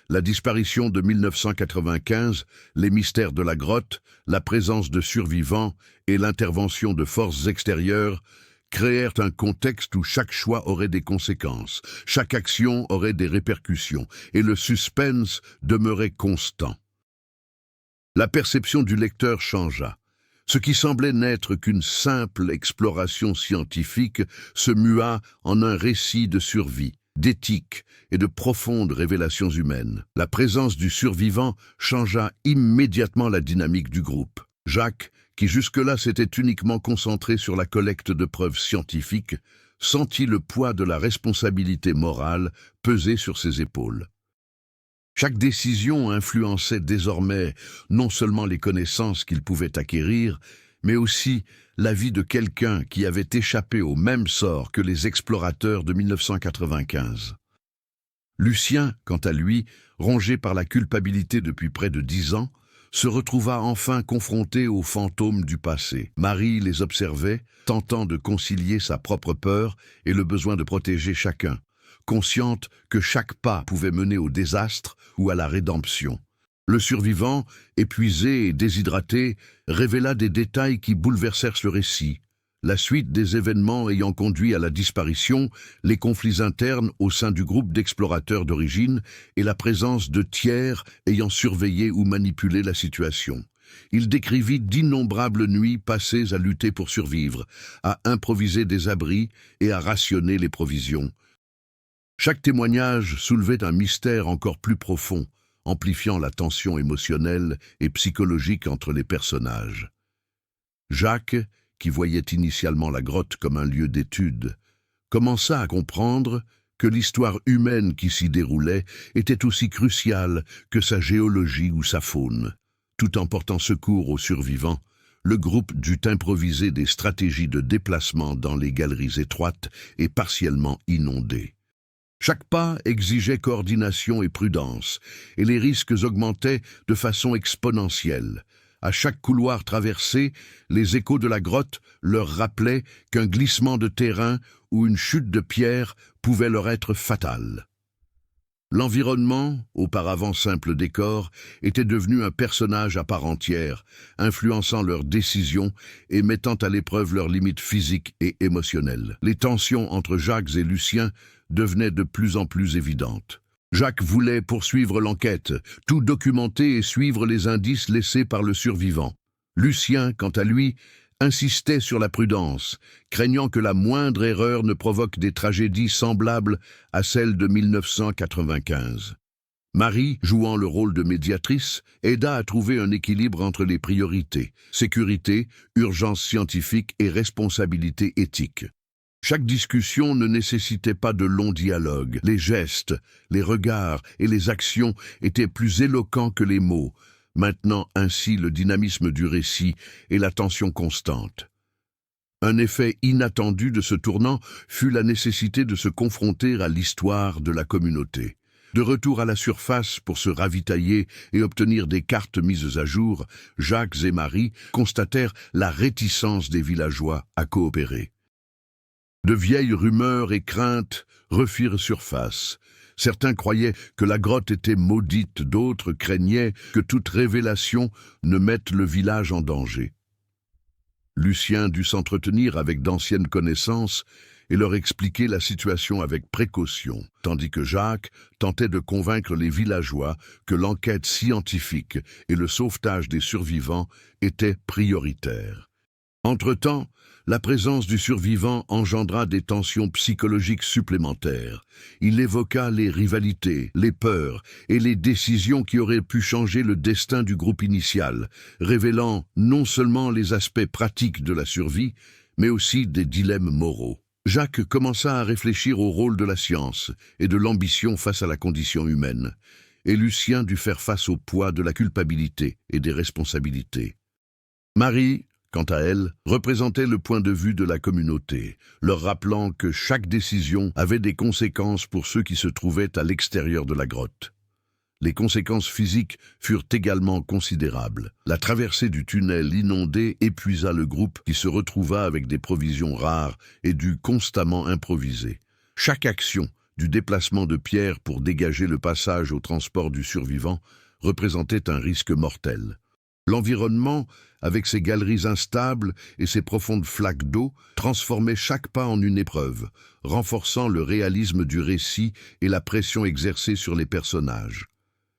La disparition de 1995, les mystères de la grotte, la présence de survivants et l'intervention de forces extérieures créèrent un contexte où chaque choix aurait des conséquences, chaque action aurait des répercussions, et le suspense demeurait constant. La perception du lecteur changea. Ce qui semblait n'être qu'une simple exploration scientifique se mua en un récit de survie, d'éthique et de profondes révélations humaines. La présence du survivant changea immédiatement la dynamique du groupe. Jacques, qui jusque-là s'était uniquement concentré sur la collecte de preuves scientifiques, sentit le poids de la responsabilité morale peser sur ses épaules. Chaque décision influençait désormais non seulement les connaissances qu'il pouvait acquérir, mais aussi la vie de quelqu'un qui avait échappé au même sort que les explorateurs de 1995. Lucien, quant à lui, rongé par la culpabilité depuis près de 10 ans, se retrouva enfin confronté aux fantômes du passé. Marie les observait, tentant de concilier sa propre peur et le besoin de protéger chacun, consciente que chaque pas pouvait mener au désastre ou à la rédemption. Le survivant, épuisé et déshydraté, révéla des détails qui bouleversèrent le récit. La suite des événements ayant conduit à la disparition, les conflits internes au sein du groupe d'explorateurs d'origine et la présence de tiers ayant surveillé ou manipulé la situation. Il décrivit d'innombrables nuits passées à lutter pour survivre, à improviser des abris et à rationner les provisions. Chaque témoignage soulevait un mystère encore plus profond, amplifiant la tension émotionnelle et psychologique entre les personnages. Jacques, qui voyait initialement la grotte comme un lieu d'étude, commença à comprendre que l'histoire humaine qui s'y déroulait était aussi cruciale que sa géologie ou sa faune. Tout en portant secours aux survivants, le groupe dut improviser des stratégies de déplacement dans les galeries étroites et partiellement inondées. Chaque pas exigeait coordination et prudence, et les risques augmentaient de façon exponentielle. À chaque couloir traversé, les échos de la grotte leur rappelaient qu'un glissement de terrain ou une chute de pierre pouvait leur être fatal. L'environnement, auparavant simple décor, était devenu un personnage à part entière, influençant leurs décisions et mettant à l'épreuve leurs limites physiques et émotionnelles. Les tensions entre Jacques et Lucien devenaient de plus en plus évidentes. Jacques voulait poursuivre l'enquête, tout documenter et suivre les indices laissés par le survivant. Lucien, quant à lui, insistait sur la prudence, craignant que la moindre erreur ne provoque des tragédies semblables à celles de 1995. Marie, jouant le rôle de médiatrice, aida à trouver un équilibre entre les priorités, sécurité, urgence scientifique et responsabilité éthique. Chaque discussion ne nécessitait pas de longs dialogues. Les gestes, les regards et les actions étaient plus éloquents que les mots, maintenant ainsi le dynamisme du récit et la tension constante. Un effet inattendu de ce tournant fut la nécessité de se confronter à l'histoire de la communauté. De retour à la surface pour se ravitailler et obtenir des cartes mises à jour, Jacques et Marie constatèrent la réticence des villageois à coopérer. De vieilles rumeurs et craintes refirent surface. Certains croyaient que la grotte était maudite, d'autres craignaient que toute révélation ne mette le village en danger. Lucien dut s'entretenir avec d'anciennes connaissances et leur expliquer la situation avec précaution, tandis que Jacques tentait de convaincre les villageois que l'enquête scientifique et le sauvetage des survivants étaient prioritaires. Entre-temps, la présence du survivant engendra des tensions psychologiques supplémentaires. Il évoqua les rivalités, les peurs et les décisions qui auraient pu changer le destin du groupe initial, révélant non seulement les aspects pratiques de la survie, mais aussi des dilemmes moraux. Jacques commença à réfléchir au rôle de la science et de l'ambition face à la condition humaine, et Lucien dut faire face au poids de la culpabilité et des responsabilités. Marie, quant à elle, représentait le point de vue de la communauté, leur rappelant que chaque décision avait des conséquences pour ceux qui se trouvaient à l'extérieur de la grotte. Les conséquences physiques furent également considérables. La traversée du tunnel inondé épuisa le groupe qui se retrouva avec des provisions rares et dut constamment improviser. Chaque action, du déplacement de pierres pour dégager le passage au transport du survivant, représentait un risque mortel. L'environnement, avec ses galeries instables et ses profondes flaques d'eau, transformait chaque pas en une épreuve, renforçant le réalisme du récit et la pression exercée sur les personnages.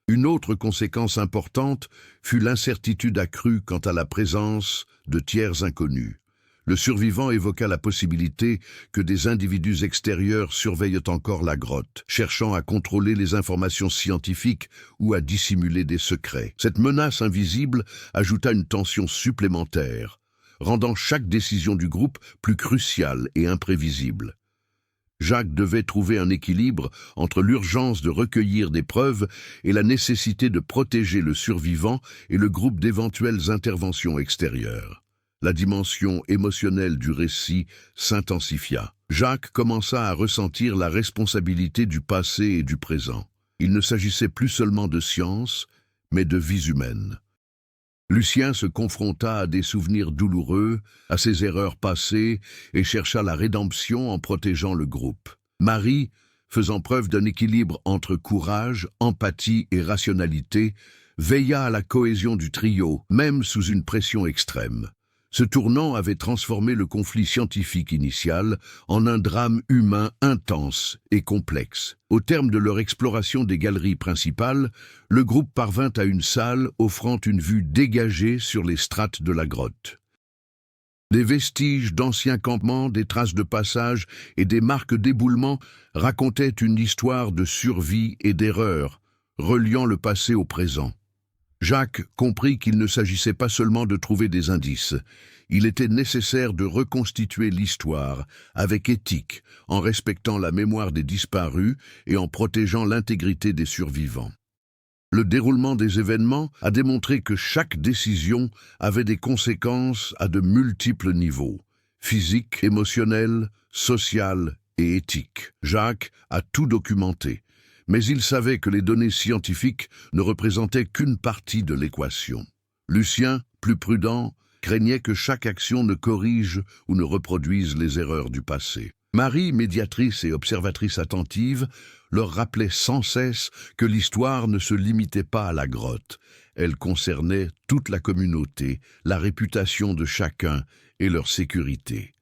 Une autre conséquence importante fut l'incertitude accrue quant à la présence de tiers inconnus. Le survivant évoqua la possibilité que des individus extérieurs surveillent encore la grotte, cherchant à contrôler les informations scientifiques ou à dissimuler des secrets. Cette menace invisible ajouta une tension supplémentaire, rendant chaque décision du groupe plus cruciale et imprévisible. Jacques devait trouver un équilibre entre l'urgence de recueillir des preuves et la nécessité de protéger le survivant et le groupe d'éventuelles interventions extérieures. La dimension émotionnelle du récit s'intensifia. Jacques commença à ressentir la responsabilité du passé et du présent. Il ne s'agissait plus seulement de science, mais de vies humaines. Lucien se confronta à des souvenirs douloureux, à ses erreurs passées, et chercha la rédemption en protégeant le groupe. Marie, faisant preuve d'un équilibre entre courage, empathie et rationalité, veilla à la cohésion du trio, même sous une pression extrême. Ce tournant avait transformé le conflit scientifique initial en un drame humain intense et complexe. Au terme de leur exploration des galeries principales, le groupe parvint à une salle offrant une vue dégagée sur les strates de la grotte. Des vestiges d'anciens campements, des traces de passage et des marques d'éboulement racontaient une histoire de survie et d'erreur, reliant le passé au présent. Jacques comprit qu'il ne s'agissait pas seulement de trouver des indices. Il était nécessaire de reconstituer l'histoire avec éthique, en respectant la mémoire des disparus et en protégeant l'intégrité des survivants. Le déroulement des événements a démontré que chaque décision avait des conséquences à de multiples niveaux, physiques, émotionnels, sociaux et éthiques. Jacques a tout documenté. Mais il savait que les données scientifiques ne représentaient qu'une partie de l'équation. Lucien, plus prudent, craignait que chaque action ne corrige ou ne reproduise les erreurs du passé. Marie, médiatrice et observatrice attentive, leur rappelait sans cesse que l'histoire ne se limitait pas à la grotte. Elle concernait toute la communauté, la réputation de chacun et leur sécurité.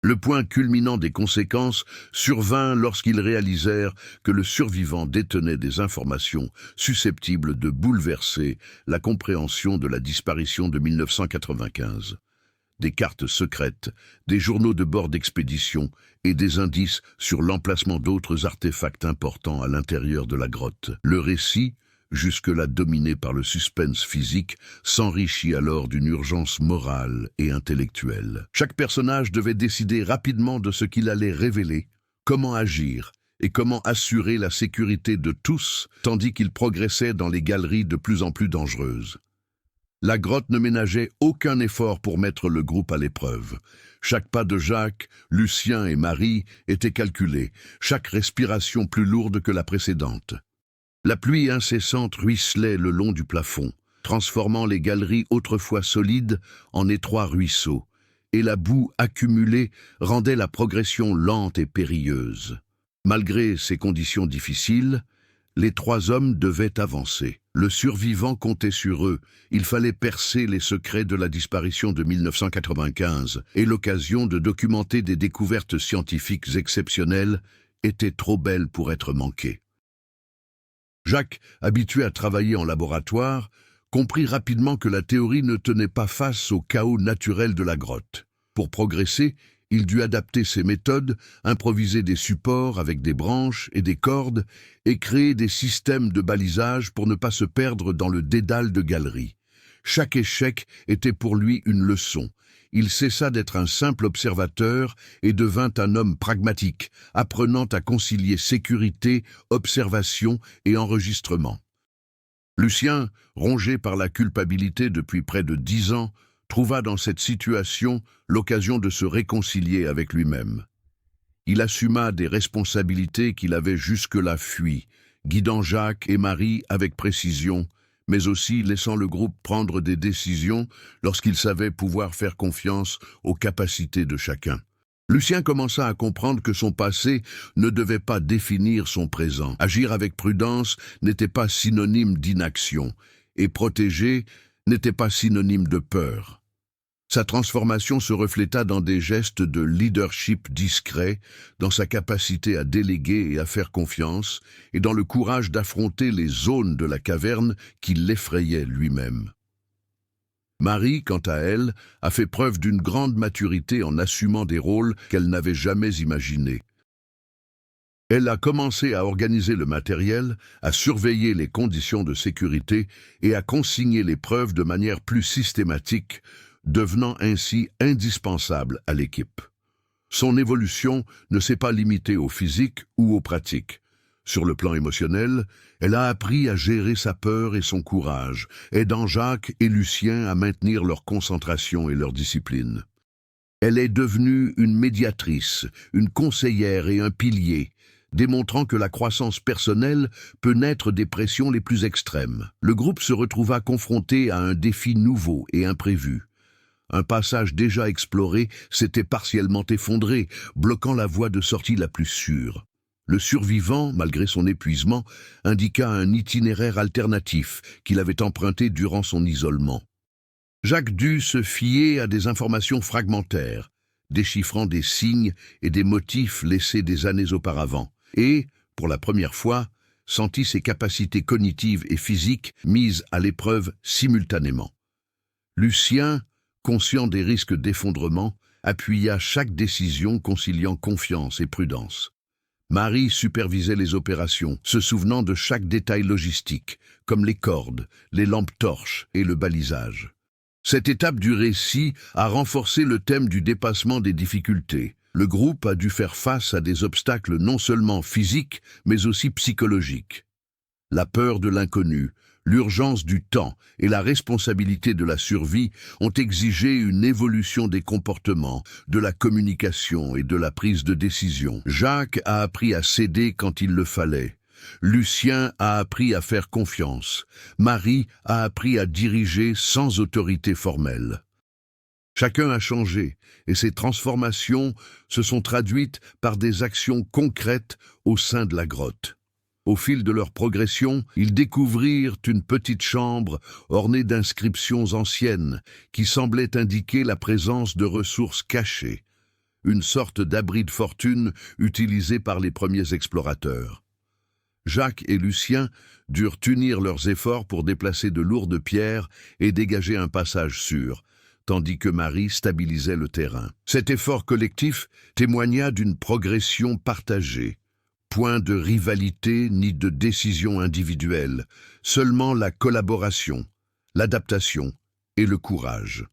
Le point culminant des conséquences survint lorsqu'ils réalisèrent que le survivant détenait des informations susceptibles de bouleverser la compréhension de la disparition de 1995. Des cartes secrètes, des journaux de bord d'expédition et des indices sur l'emplacement d'autres artefacts importants à l'intérieur de la grotte. Le récit, jusque-là dominé par le suspense physique, s'enrichit alors d'une urgence morale et intellectuelle. Chaque personnage devait décider rapidement de ce qu'il allait révéler, comment agir et comment assurer la sécurité de tous, tandis qu'il progressait dans les galeries de plus en plus dangereuses. La grotte ne ménageait aucun effort pour mettre le groupe à l'épreuve. Chaque pas de Jacques, Lucien et Marie était calculé, chaque respiration plus lourde que la précédente. La pluie incessante ruisselait le long du plafond, transformant les galeries autrefois solides en étroits ruisseaux, et la boue accumulée rendait la progression lente et périlleuse. Malgré ces conditions difficiles, les trois hommes devaient avancer. Le survivant comptait sur eux. Il fallait percer les secrets de la disparition de 1995, et l'occasion de documenter des découvertes scientifiques exceptionnelles était trop belle pour être manquée. Jacques, habitué à travailler en laboratoire, comprit rapidement que la théorie ne tenait pas face au chaos naturel de la grotte. Pour progresser, il dut adapter ses méthodes, improviser des supports avec des branches et des cordes et créer des systèmes de balisage pour ne pas se perdre dans le dédale de galeries. Chaque échec était pour lui une leçon. Il cessa d'être un simple observateur et devint un homme pragmatique, apprenant à concilier sécurité, observation et enregistrement. Lucien, rongé par la culpabilité depuis près de 10 ans, trouva dans cette situation l'occasion de se réconcilier avec lui-même. Il assuma des responsabilités qu'il avait jusque-là fuies, guidant Jacques et Marie avec précision, mais aussi laissant le groupe prendre des décisions lorsqu'il savait pouvoir faire confiance aux capacités de chacun. Lucien commença à comprendre que son passé ne devait pas définir son présent. Agir avec prudence n'était pas synonyme d'inaction, et protéger n'était pas synonyme de peur. Sa transformation se refléta dans des gestes de leadership discret, dans sa capacité à déléguer et à faire confiance, et dans le courage d'affronter les zones de la caverne qui l'effrayaient lui-même. Marie, quant à elle, a fait preuve d'une grande maturité en assumant des rôles qu'elle n'avait jamais imaginés. Elle a commencé à organiser le matériel, à surveiller les conditions de sécurité et à consigner les preuves de manière plus systématique, devenant ainsi indispensable à l'équipe. Son évolution ne s'est pas limitée au physique ou aux pratiques. Sur le plan émotionnel, elle a appris à gérer sa peur et son courage, aidant Jacques et Lucien à maintenir leur concentration et leur discipline. Elle est devenue une médiatrice, une conseillère et un pilier, démontrant que la croissance personnelle peut naître des pressions les plus extrêmes. Le groupe se retrouva confronté à un défi nouveau et imprévu. Un passage déjà exploré s'était partiellement effondré, bloquant la voie de sortie la plus sûre. Le survivant, malgré son épuisement, indiqua un itinéraire alternatif qu'il avait emprunté durant son isolement. Jacques dut se fier à des informations fragmentaires, déchiffrant des signes et des motifs laissés des années auparavant, et, pour la première fois, sentit ses capacités cognitives et physiques mises à l'épreuve simultanément. Lucien, conscient des risques d'effondrement, appuya chaque décision conciliant confiance et prudence. Marie supervisait les opérations, se souvenant de chaque détail logistique, comme les cordes, les lampes torches et le balisage. Cette étape du récit a renforcé le thème du dépassement des difficultés. Le groupe a dû faire face à des obstacles non seulement physiques, mais aussi psychologiques. La peur de l'inconnu, l'urgence du temps et la responsabilité de la survie ont exigé une évolution des comportements, de la communication et de la prise de décision. Jacques a appris à céder quand il le fallait. Lucien a appris à faire confiance. Marie a appris à diriger sans autorité formelle. Chacun a changé, et ces transformations se sont traduites par des actions concrètes au sein de la grotte. Au fil de leur progression, ils découvrirent une petite chambre ornée d'inscriptions anciennes qui semblaient indiquer la présence de ressources cachées, une sorte d'abri de fortune utilisé par les premiers explorateurs. Jacques et Lucien durent unir leurs efforts pour déplacer de lourdes pierres et dégager un passage sûr, tandis que Marie stabilisait le terrain. Cet effort collectif témoigna d'une progression partagée. Point de rivalité ni de décision individuelle, seulement la collaboration, l'adaptation et le courage.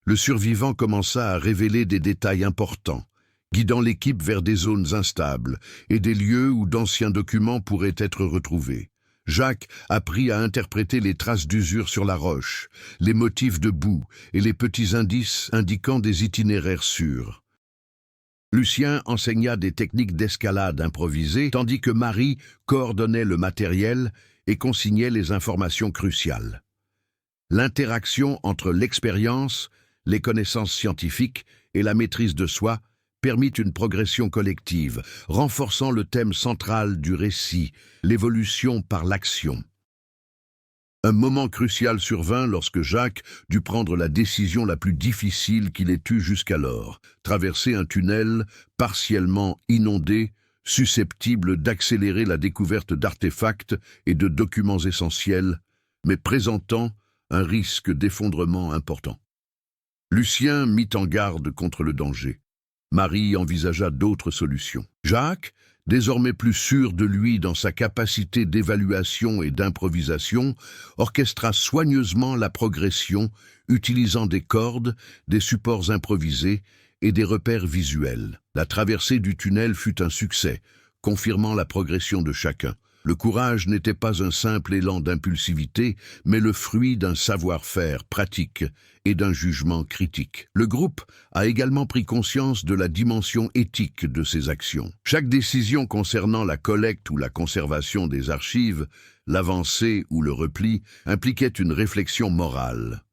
Le survivant commença à révéler des détails importants, guidant l'équipe vers des zones instables et des lieux où d'anciens documents pourraient être retrouvés. Jacques apprit à interpréter les traces d'usure sur la roche, les motifs de boue et les petits indices indiquant des itinéraires sûrs. Lucien enseigna des techniques d'escalade improvisées, tandis que Marie coordonnait le matériel et consignait les informations cruciales. L'interaction entre l'expérience, les connaissances scientifiques et la maîtrise de soi permit une progression collective, renforçant le thème central du récit, l'évolution par l'action. Un moment crucial survint lorsque Jacques dut prendre la décision la plus difficile qu'il ait eue jusqu'alors, traverser un tunnel partiellement inondé, susceptible d'accélérer la découverte d'artefacts et de documents essentiels, mais présentant un risque d'effondrement important. Lucien mit en garde contre le danger. Marie envisagea d'autres solutions. Jacques, désormais plus sûr de lui dans sa capacité d'évaluation et d'improvisation, orchestra soigneusement la progression, utilisant des cordes, des supports improvisés et des repères visuels. La traversée du tunnel fut un succès, confirmant la progression de chacun. Le courage n'était pas un simple élan d'impulsivité, mais le fruit d'un savoir-faire pratique et d'un jugement critique. Le groupe a également pris conscience de la dimension éthique de ses actions. Chaque décision concernant la collecte ou la conservation des archives, l'avancée ou le repli, impliquait une réflexion morale.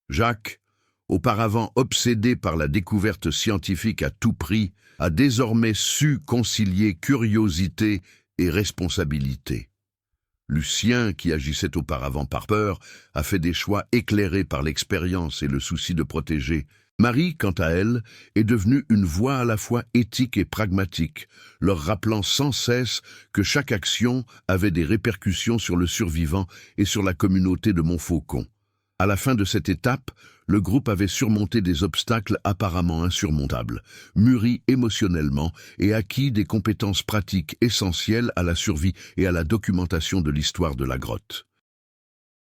Jacques, auparavant obsédé par la découverte scientifique à tout prix, a désormais su concilier curiosité et responsabilité. Lucien, qui agissait auparavant par peur, a fait des choix éclairés par l'expérience et le souci de protéger. Marie, quant à elle, est devenue une voix à la fois éthique et pragmatique, leur rappelant sans cesse que chaque action avait des répercussions sur le survivant et sur la communauté de Montfaucon. À la fin de cette étape, le groupe avait surmonté des obstacles apparemment insurmontables, mûri émotionnellement et acquis des compétences pratiques essentielles à la survie et à la documentation de l'histoire de la grotte.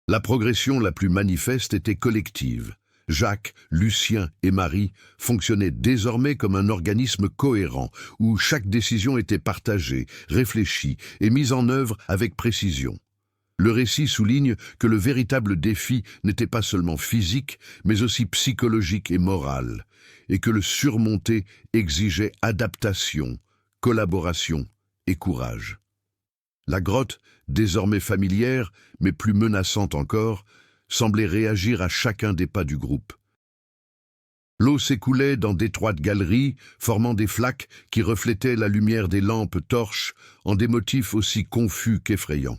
La progression la plus manifeste était collective. Jacques, Lucien et Marie fonctionnaient désormais comme un organisme cohérent où chaque décision était partagée, réfléchie et mise en œuvre avec précision. Le récit souligne que le véritable défi n'était pas seulement physique, mais aussi psychologique et moral, et que le surmonter exigeait adaptation, collaboration et courage. La grotte, désormais familière, mais plus menaçante encore, semblait réagir à chacun des pas du groupe. L'eau s'écoulait dans d'étroites galeries, formant des flaques qui reflétaient la lumière des lampes torches en des motifs aussi confus qu'effrayants.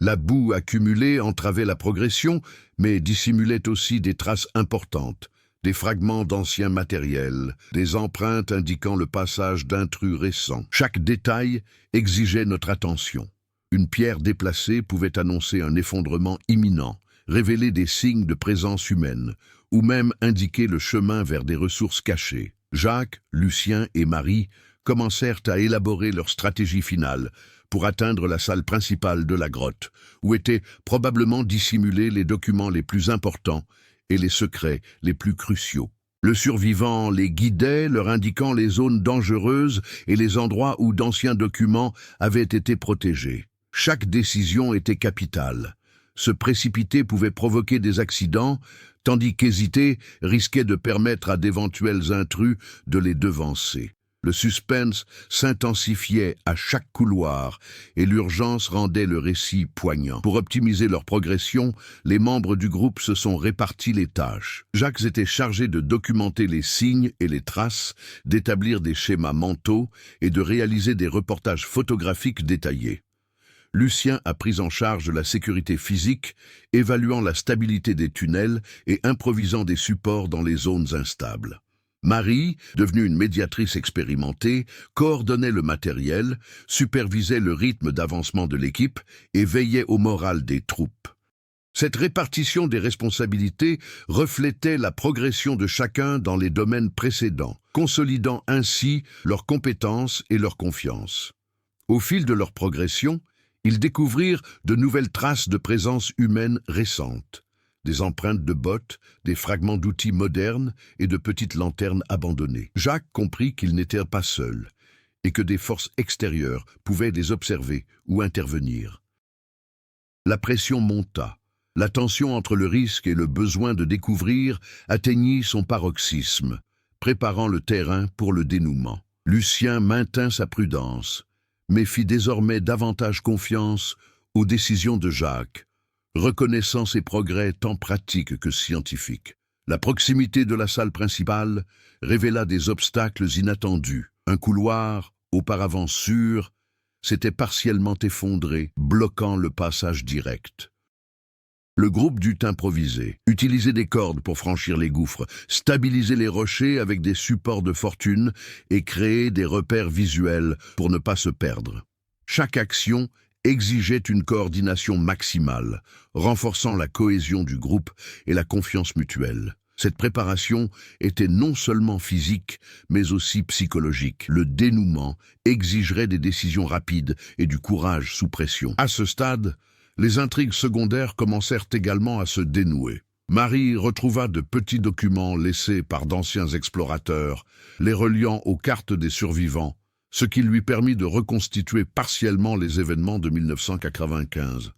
La boue accumulée entravait la progression, mais dissimulait aussi des traces importantes, des fragments d'anciens matériels, des empreintes indiquant le passage d'intrus récents. Chaque détail exigeait notre attention. Une pierre déplacée pouvait annoncer un effondrement imminent, révéler des signes de présence humaine, ou même indiquer le chemin vers des ressources cachées. Jacques, Lucien et Marie commencèrent à élaborer leur stratégie finale, pour atteindre la salle principale de la grotte, où étaient probablement dissimulés les documents les plus importants et les secrets les plus cruciaux. Le survivant les guidait, leur indiquant les zones dangereuses et les endroits où d'anciens documents avaient été protégés. Chaque décision était capitale. Se précipiter pouvait provoquer des accidents, tandis qu'hésiter risquait de permettre à d'éventuels intrus de les devancer. Le suspense s'intensifiait à chaque couloir et l'urgence rendait le récit poignant. Pour optimiser leur progression, les membres du groupe se sont répartis les tâches. Jacques était chargé de documenter les signes et les traces, d'établir des schémas mentaux et de réaliser des reportages photographiques détaillés. Lucien a pris en charge la sécurité physique, évaluant la stabilité des tunnels et improvisant des supports dans les zones instables. Marie, devenue une médiatrice expérimentée, coordonnait le matériel, supervisait le rythme d'avancement de l'équipe et veillait au moral des troupes. Cette répartition des responsabilités reflétait la progression de chacun dans les domaines précédents, consolidant ainsi leurs compétences et leur confiance. Au fil de leur progression, ils découvrirent de nouvelles traces de présence humaine récentes. Des empreintes de bottes, des fragments d'outils modernes et de petites lanternes abandonnées. Jacques comprit qu'ils n'étaient pas seuls et que des forces extérieures pouvaient les observer ou intervenir. La pression monta. La tension entre le risque et le besoin de découvrir atteignit son paroxysme, préparant le terrain pour le dénouement. Lucien maintint sa prudence, mais fit désormais davantage confiance aux décisions de Jacques, reconnaissant ses progrès tant pratiques que scientifiques. La proximité de la salle principale révéla des obstacles inattendus. Un couloir, auparavant sûr, s'était partiellement effondré, bloquant le passage direct. Le groupe dut improviser, utiliser des cordes pour franchir les gouffres, stabiliser les rochers avec des supports de fortune et créer des repères visuels pour ne pas se perdre. Chaque action exigeait une coordination maximale, renforçant la cohésion du groupe et la confiance mutuelle. Cette préparation était non seulement physique, mais aussi psychologique. Le dénouement exigerait des décisions rapides et du courage sous pression. À ce stade, les intrigues secondaires commencèrent également à se dénouer. Marie retrouva de petits documents laissés par d'anciens explorateurs, les reliant aux cartes des survivants, ce qui lui permit de reconstituer partiellement les événements de 1995.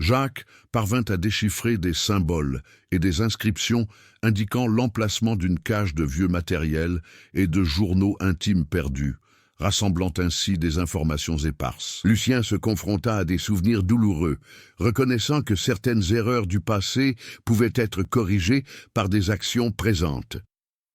Jacques parvint à déchiffrer des symboles et des inscriptions indiquant l'emplacement d'une cage de vieux matériel et de journaux intimes perdus, rassemblant ainsi des informations éparses. Lucien se confronta à des souvenirs douloureux, reconnaissant que certaines erreurs du passé pouvaient être corrigées par des actions présentes.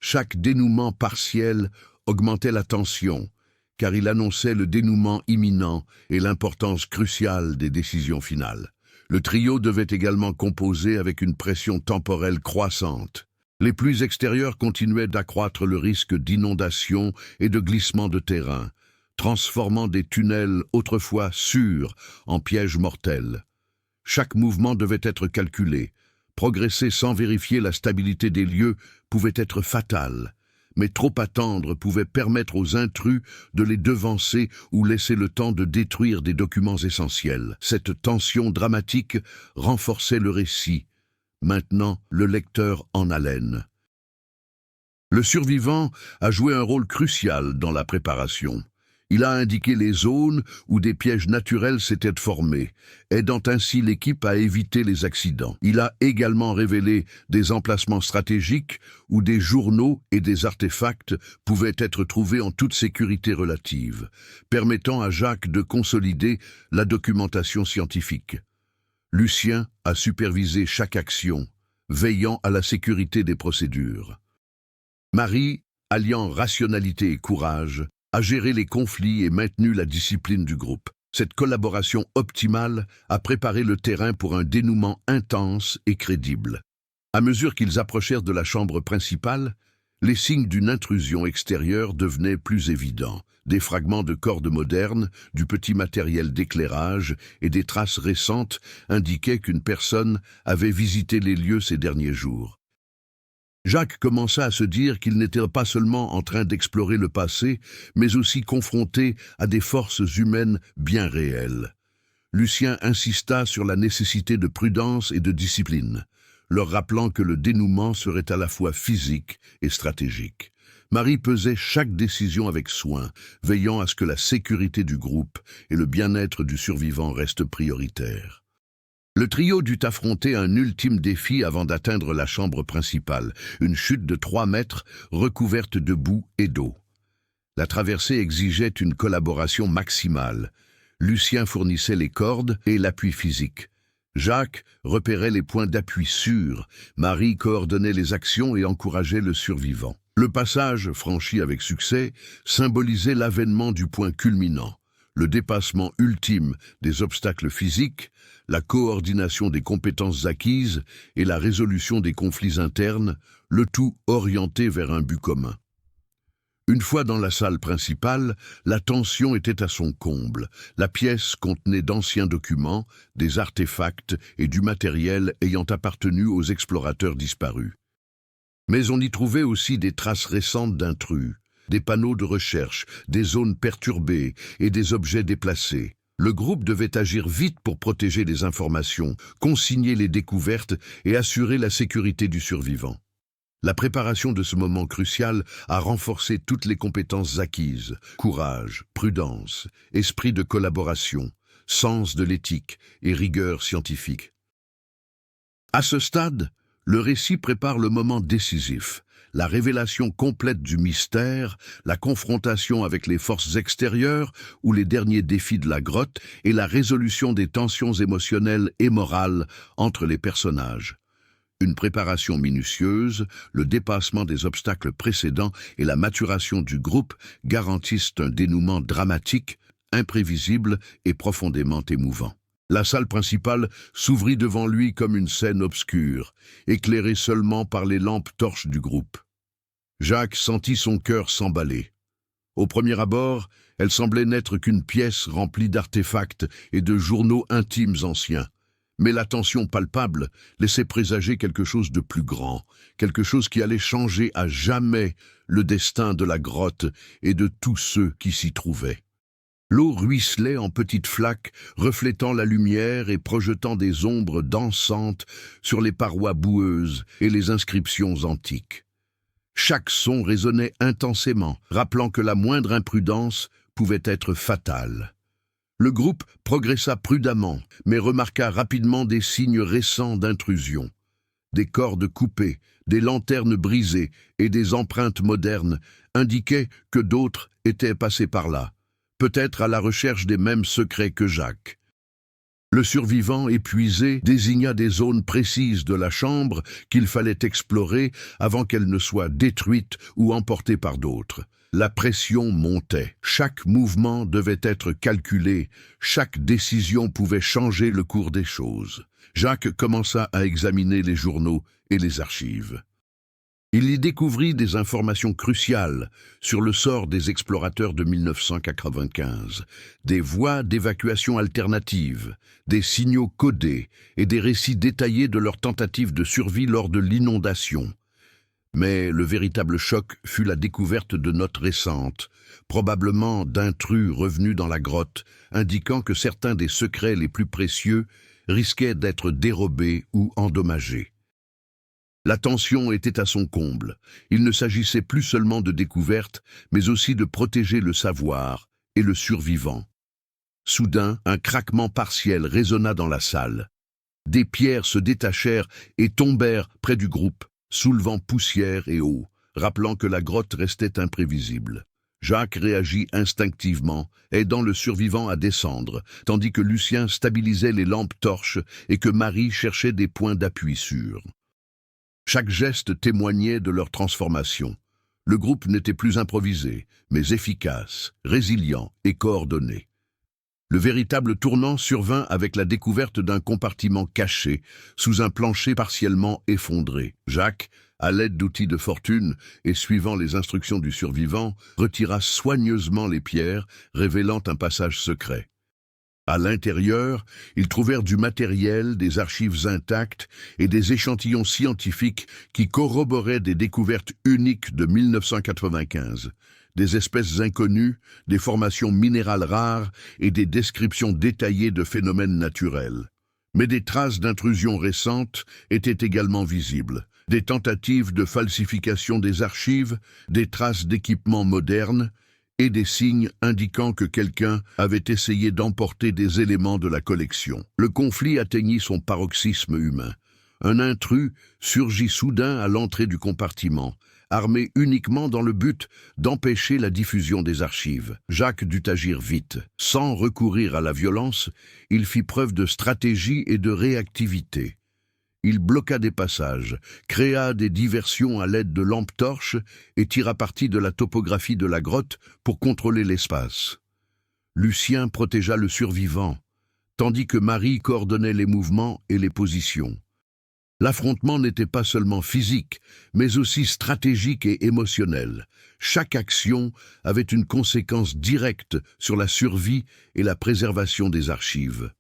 Chaque dénouement partiel augmentait la tension, car il annonçait le dénouement imminent et l'importance cruciale des décisions finales. Le trio devait également composer avec une pression temporelle croissante. Les pluies extérieures continuaient d'accroître le risque d'inondation et de glissement de terrain, transformant des tunnels autrefois sûrs en pièges mortels. Chaque mouvement devait être calculé. Progresser sans vérifier la stabilité des lieux pouvait être fatal, mais trop attendre pouvait permettre aux intrus de les devancer ou laisser le temps de détruire des documents essentiels. Cette tension dramatique renforçait le récit. Maintenant, le lecteur en haleine. Le survivant a joué un rôle crucial dans la préparation. Il a indiqué les zones où des pièges naturels s'étaient formés, aidant ainsi l'équipe à éviter les accidents. Il a également révélé des emplacements stratégiques où des journaux et des artefacts pouvaient être trouvés en toute sécurité relative, permettant à Jacques de consolider la documentation scientifique. Lucien a supervisé chaque action, veillant à la sécurité des procédures. Marie, alliant rationalité et courage, a géré les conflits et maintenu la discipline du groupe. Cette collaboration optimale a préparé le terrain pour un dénouement intense et crédible. À mesure qu'ils approchèrent de la chambre principale, les signes d'une intrusion extérieure devenaient plus évidents. Des fragments de cordes modernes, du petit matériel d'éclairage et des traces récentes indiquaient qu'une personne avait visité les lieux ces derniers jours. Jacques commença à se dire qu'il n'était pas seulement en train d'explorer le passé, mais aussi confronté à des forces humaines bien réelles. Lucien insista sur la nécessité de prudence et de discipline, leur rappelant que le dénouement serait à la fois physique et stratégique. Marie pesait chaque décision avec soin, veillant à ce que la sécurité du groupe et le bien-être du survivant restent prioritaires. Le trio dut affronter un ultime défi avant d'atteindre la chambre principale, une chute de 3 mètres recouverte de boue et d'eau. La traversée exigeait une collaboration maximale. Lucien fournissait les cordes et l'appui physique. Jacques repérait les points d'appui sûrs, Marie coordonnait les actions et encourageait le survivant. Le passage, franchi avec succès, symbolisait l'avènement du point culminant, le dépassement ultime des obstacles physiques, la coordination des compétences acquises et la résolution des conflits internes, le tout orienté vers un but commun. Une fois dans la salle principale, la tension était à son comble. La pièce contenait d'anciens documents, des artefacts et du matériel ayant appartenu aux explorateurs disparus. Mais on y trouvait aussi des traces récentes d'intrus, des panneaux de recherche, des zones perturbées et des objets déplacés. Le groupe devait agir vite pour protéger les informations, consigner les découvertes et assurer la sécurité du survivant. La préparation de ce moment crucial a renforcé toutes les compétences acquises, courage, prudence, esprit de collaboration, sens de l'éthique et rigueur scientifique. À ce stade, le récit prépare le moment décisif, la révélation complète du mystère, la confrontation avec les forces extérieures ou les derniers défis de la grotte et la résolution des tensions émotionnelles et morales entre les personnages. Une préparation minutieuse, le dépassement des obstacles précédents et la maturation du groupe garantissent un dénouement dramatique, imprévisible et profondément émouvant. La salle principale s'ouvrit devant lui comme une scène obscure, éclairée seulement par les lampes torches du groupe. Jacques sentit son cœur s'emballer. Au premier abord, elle semblait n'être qu'une pièce remplie d'artefacts et de journaux intimes anciens. Mais la tension palpable laissait présager quelque chose de plus grand, quelque chose qui allait changer à jamais le destin de la grotte et de tous ceux qui s'y trouvaient. L'eau ruisselait en petites flaques, reflétant la lumière et projetant des ombres dansantes sur les parois boueuses et les inscriptions antiques. Chaque son résonnait intensément, rappelant que la moindre imprudence pouvait être fatale. Le groupe progressa prudemment, mais remarqua rapidement des signes récents d'intrusion. Des cordes coupées, des lanternes brisées et des empreintes modernes indiquaient que d'autres étaient passés par là, peut-être à la recherche des mêmes secrets que Jacques. Le survivant, épuisé, désigna des zones précises de la chambre qu'il fallait explorer avant qu'elle ne soit détruite ou emportée par d'autres. La pression montait. Chaque mouvement devait être calculé. Chaque décision pouvait changer le cours des choses. Jacques commença à examiner les journaux et les archives. Il y découvrit des informations cruciales sur le sort des explorateurs de 1995, des voies d'évacuation alternatives, des signaux codés et des récits détaillés de leurs tentatives de survie lors de l'inondation. Mais le véritable choc fut la découverte de notes récentes, probablement d'intrus revenus dans la grotte, indiquant que certains des secrets les plus précieux risquaient d'être dérobés ou endommagés. La tension était à son comble. Il ne s'agissait plus seulement de découvertes, mais aussi de protéger le savoir et le survivant. Soudain, un craquement partiel résonna dans la salle. Des pierres se détachèrent et tombèrent près du groupe, soulevant poussière et eau, rappelant que la grotte restait imprévisible. Jacques réagit instinctivement, aidant le survivant à descendre, tandis que Lucien stabilisait les lampes torches et que Marie cherchait des points d'appui sûrs. Chaque geste témoignait de leur transformation. Le groupe n'était plus improvisé, mais efficace, résilient et coordonné. Le véritable tournant survint avec la découverte d'un compartiment caché, sous un plancher partiellement effondré. Jacques, à l'aide d'outils de fortune et suivant les instructions du survivant, retira soigneusement les pierres, révélant un passage secret. À l'intérieur, ils trouvèrent du matériel, des archives intactes et des échantillons scientifiques qui corroboraient des découvertes uniques de 1995. Des espèces inconnues, des formations minérales rares et des descriptions détaillées de phénomènes naturels. Mais des traces d'intrusions récentes étaient également visibles. Des tentatives de falsification des archives, des traces d'équipements modernes, et des signes indiquant que quelqu'un avait essayé d'emporter des éléments de la collection. Le conflit atteignit son paroxysme humain. Un intrus surgit soudain à l'entrée du compartiment, armé uniquement dans le but d'empêcher la diffusion des archives. Jacques dut agir vite. Sans recourir à la violence, il fit preuve de stratégie et de réactivité. Il bloqua des passages, créa des diversions à l'aide de lampes torches et tira parti de la topographie de la grotte pour contrôler l'espace. Lucien protégea le survivant, tandis que Marie coordonnait les mouvements et les positions. L'affrontement n'était pas seulement physique, mais aussi stratégique et émotionnel. Chaque action avait une conséquence directe sur la survie et la préservation des archives.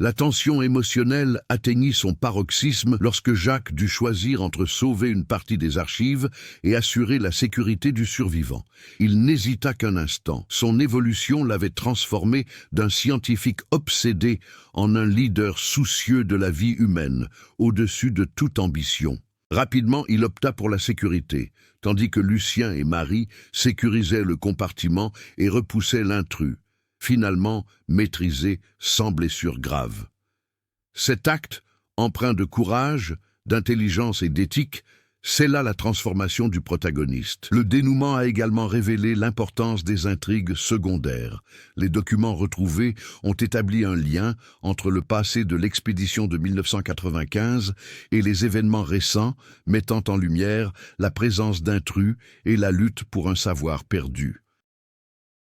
La tension émotionnelle atteignit son paroxysme lorsque Jacques dut choisir entre sauver une partie des archives et assurer la sécurité du survivant. Il n'hésita qu'un instant. Son évolution l'avait transformé d'un scientifique obsédé en un leader soucieux de la vie humaine, au-dessus de toute ambition. Rapidement, il opta pour la sécurité, tandis que Lucien et Marie sécurisaient le compartiment et repoussaient l'intrus, finalement maîtrisé sans blessure grave. Cet acte, empreint de courage, d'intelligence et d'éthique, scella la transformation du protagoniste. Le dénouement a également révélé l'importance des intrigues secondaires. Les documents retrouvés ont établi un lien entre le passé de l'expédition de 1995 et les événements récents, mettant en lumière la présence d'intrus et la lutte pour un savoir perdu.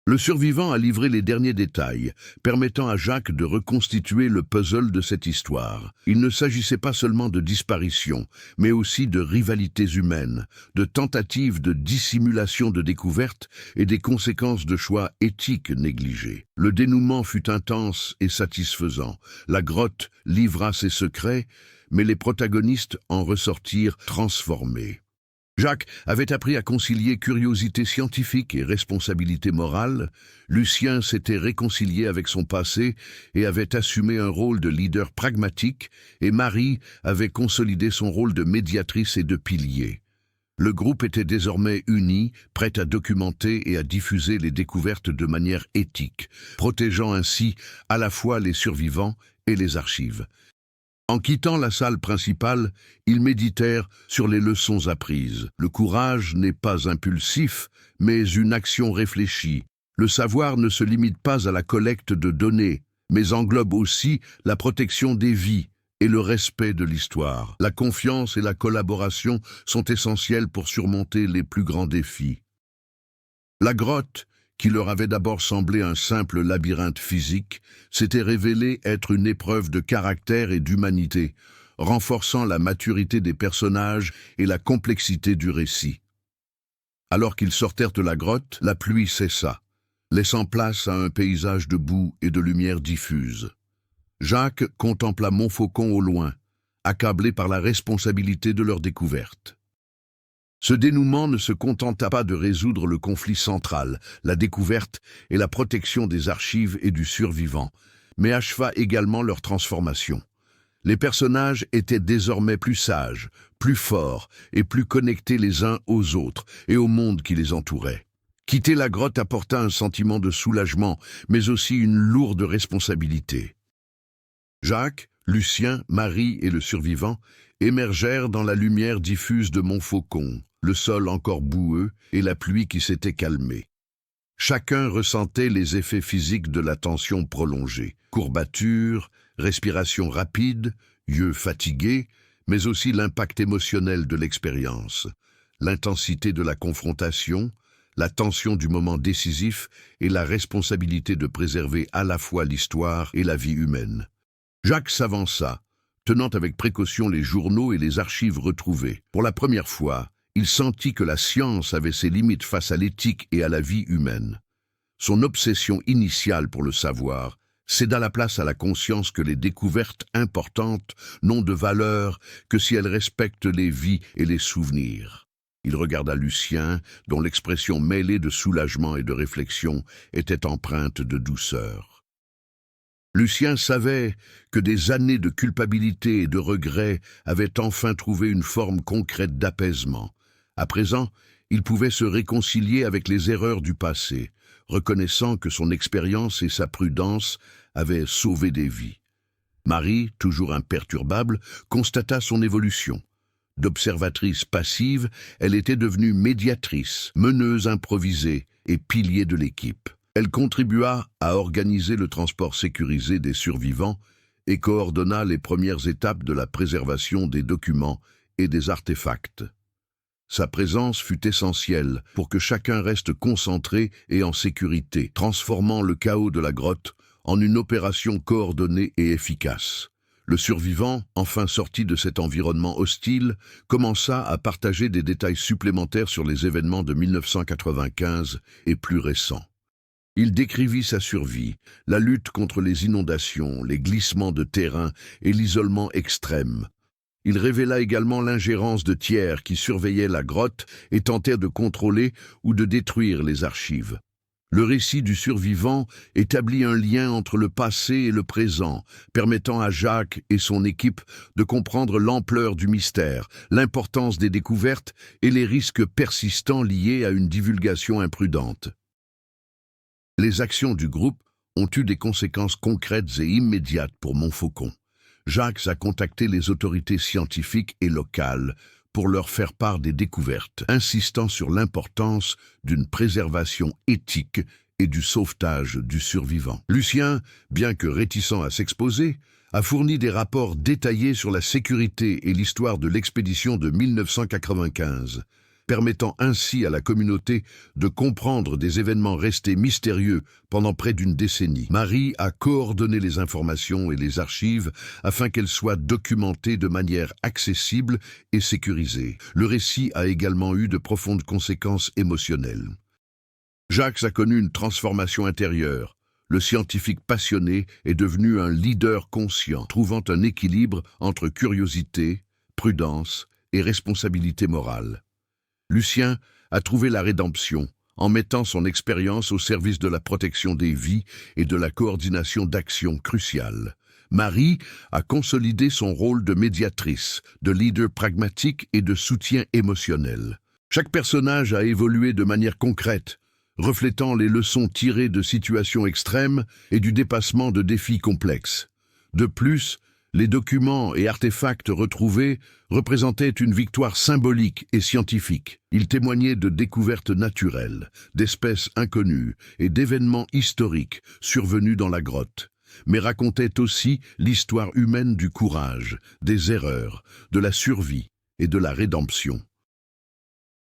Le survivant a livré les derniers détails, permettant à Jacques de reconstituer le puzzle de cette histoire. Il ne s'agissait pas seulement de disparition, mais aussi de rivalités humaines, de tentatives de dissimulation de découvertes et des conséquences de choix éthiques négligés. Le dénouement fut intense et satisfaisant. La grotte livra ses secrets, mais les protagonistes en ressortirent transformés. Jacques avait appris à concilier curiosité scientifique et responsabilité morale. Lucien s'était réconcilié avec son passé et avait assumé un rôle de leader pragmatique, et Marie avait consolidé son rôle de médiatrice et de pilier. Le groupe était désormais uni, prêt à documenter et à diffuser les découvertes de manière éthique, protégeant ainsi à la fois les survivants et les archives. En quittant la salle principale, ils méditèrent sur les leçons apprises. Le courage n'est pas impulsif, mais une action réfléchie. Le savoir ne se limite pas à la collecte de données, mais englobe aussi la protection des vies et le respect de l'histoire. La confiance et la collaboration sont essentielles pour surmonter les plus grands défis. La grotte, qui leur avait d'abord semblé un simple labyrinthe physique, s'était révélée être une épreuve de caractère et d'humanité, renforçant la maturité des personnages et la complexité du récit. Alors qu'ils sortèrent de la grotte, la pluie cessa, laissant place à un paysage de boue et de lumière diffuse. Jacques contempla Montfaucon au loin, accablé par la responsabilité de leur découverte. Ce dénouement ne se contenta pas de résoudre le conflit central, la découverte et la protection des archives et du survivant, mais acheva également leur transformation. Les personnages étaient désormais plus sages, plus forts et plus connectés les uns aux autres et au monde qui les entourait. Quitter la grotte apporta un sentiment de soulagement, mais aussi une lourde responsabilité. Jacques, Lucien, Marie et le survivant émergèrent dans la lumière diffuse de Montfaucon, le sol encore boueux et la pluie qui s'était calmée. Chacun ressentait les effets physiques de la tension prolongée. Courbatures, respiration rapide, yeux fatigués, mais aussi l'impact émotionnel de l'expérience, l'intensité de la confrontation, la tension du moment décisif et la responsabilité de préserver à la fois l'histoire et la vie humaine. Jacques s'avança, tenant avec précaution les journaux et les archives retrouvées. Pour la première fois, il sentit que la science avait ses limites face à l'éthique et à la vie humaine. Son obsession initiale pour le savoir céda la place à la conscience que les découvertes importantes n'ont de valeur que si elles respectent les vies et les souvenirs. Il regarda Lucien, dont l'expression mêlée de soulagement et de réflexion était empreinte de douceur. Lucien savait que des années de culpabilité et de regret avaient enfin trouvé une forme concrète d'apaisement. À présent, il pouvait se réconcilier avec les erreurs du passé, reconnaissant que son expérience et sa prudence avaient sauvé des vies. Marie, toujours imperturbable, constata son évolution. D'observatrice passive, elle était devenue médiatrice, meneuse improvisée et pilier de l'équipe. Elle contribua à organiser le transport sécurisé des survivants et coordonna les premières étapes de la préservation des documents et des artefacts. Sa présence fut essentielle pour que chacun reste concentré et en sécurité, transformant le chaos de la grotte en une opération coordonnée et efficace. Le survivant, enfin sorti de cet environnement hostile, commença à partager des détails supplémentaires sur les événements de 1995 et plus récents. Il décrivit sa survie, la lutte contre les inondations, les glissements de terrain et l'isolement extrême. Il révéla également l'ingérence de tiers qui surveillaient la grotte et tentèrent de contrôler ou de détruire les archives. Le récit du survivant établit un lien entre le passé et le présent, permettant à Jacques et son équipe de comprendre l'ampleur du mystère, l'importance des découvertes et les risques persistants liés à une divulgation imprudente. Les actions du groupe ont eu des conséquences concrètes et immédiates pour Montfaucon. Jacques a contacté les autorités scientifiques et locales pour leur faire part des découvertes, insistant sur l'importance d'une préservation éthique et du sauvetage du survivant. Lucien, bien que réticent à s'exposer, a fourni des rapports détaillés sur la sécurité et l'histoire de l'expédition de 1995. permettant ainsi à la communauté de comprendre des événements restés mystérieux pendant près d'une décennie. Marie a coordonné les informations et les archives afin qu'elles soient documentées de manière accessible et sécurisée. Le récit a également eu de profondes conséquences émotionnelles. Jacques a connu une transformation intérieure. Le scientifique passionné est devenu un leader conscient, trouvant un équilibre entre curiosité, prudence et responsabilité morale. Lucien a trouvé la rédemption en mettant son expérience au service de la protection des vies et de la coordination d'actions cruciales. Marie a consolidé son rôle de médiatrice, de leader pragmatique et de soutien émotionnel. Chaque personnage a évolué de manière concrète, reflétant les leçons tirées de situations extrêmes et du dépassement de défis complexes. De plus, les documents et artefacts retrouvés représentaient une victoire symbolique et scientifique. Ils témoignaient de découvertes naturelles, d'espèces inconnues et d'événements historiques survenus dans la grotte, mais racontaient aussi l'histoire humaine du courage, des erreurs, de la survie et de la rédemption.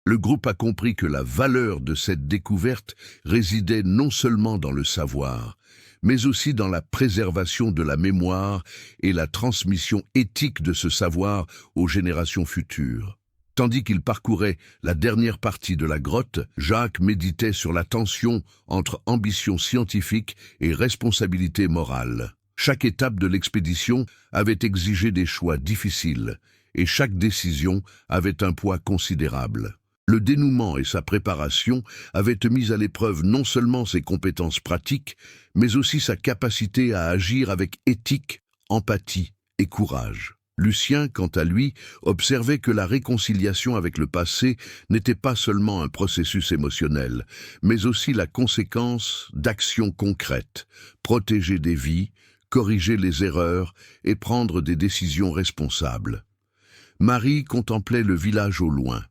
Le groupe a compris que la valeur de cette découverte résidait non seulement dans le savoir, mais aussi dans la préservation de la mémoire et la transmission éthique de ce savoir aux générations futures. Tandis qu'il parcourait la dernière partie de la grotte, Jacques méditait sur la tension entre ambition scientifique et responsabilité morale. Chaque étape de l'expédition avait exigé des choix difficiles, et chaque décision avait un poids considérable. Le dénouement et sa préparation avaient mis à l'épreuve non seulement ses compétences pratiques, mais aussi sa capacité à agir avec éthique, empathie et courage. Lucien, quant à lui, observait que la réconciliation avec le passé n'était pas seulement un processus émotionnel, mais aussi la conséquence d'actions concrètes, protéger des vies, corriger les erreurs et prendre des décisions responsables. Marie contemplait le village au loin.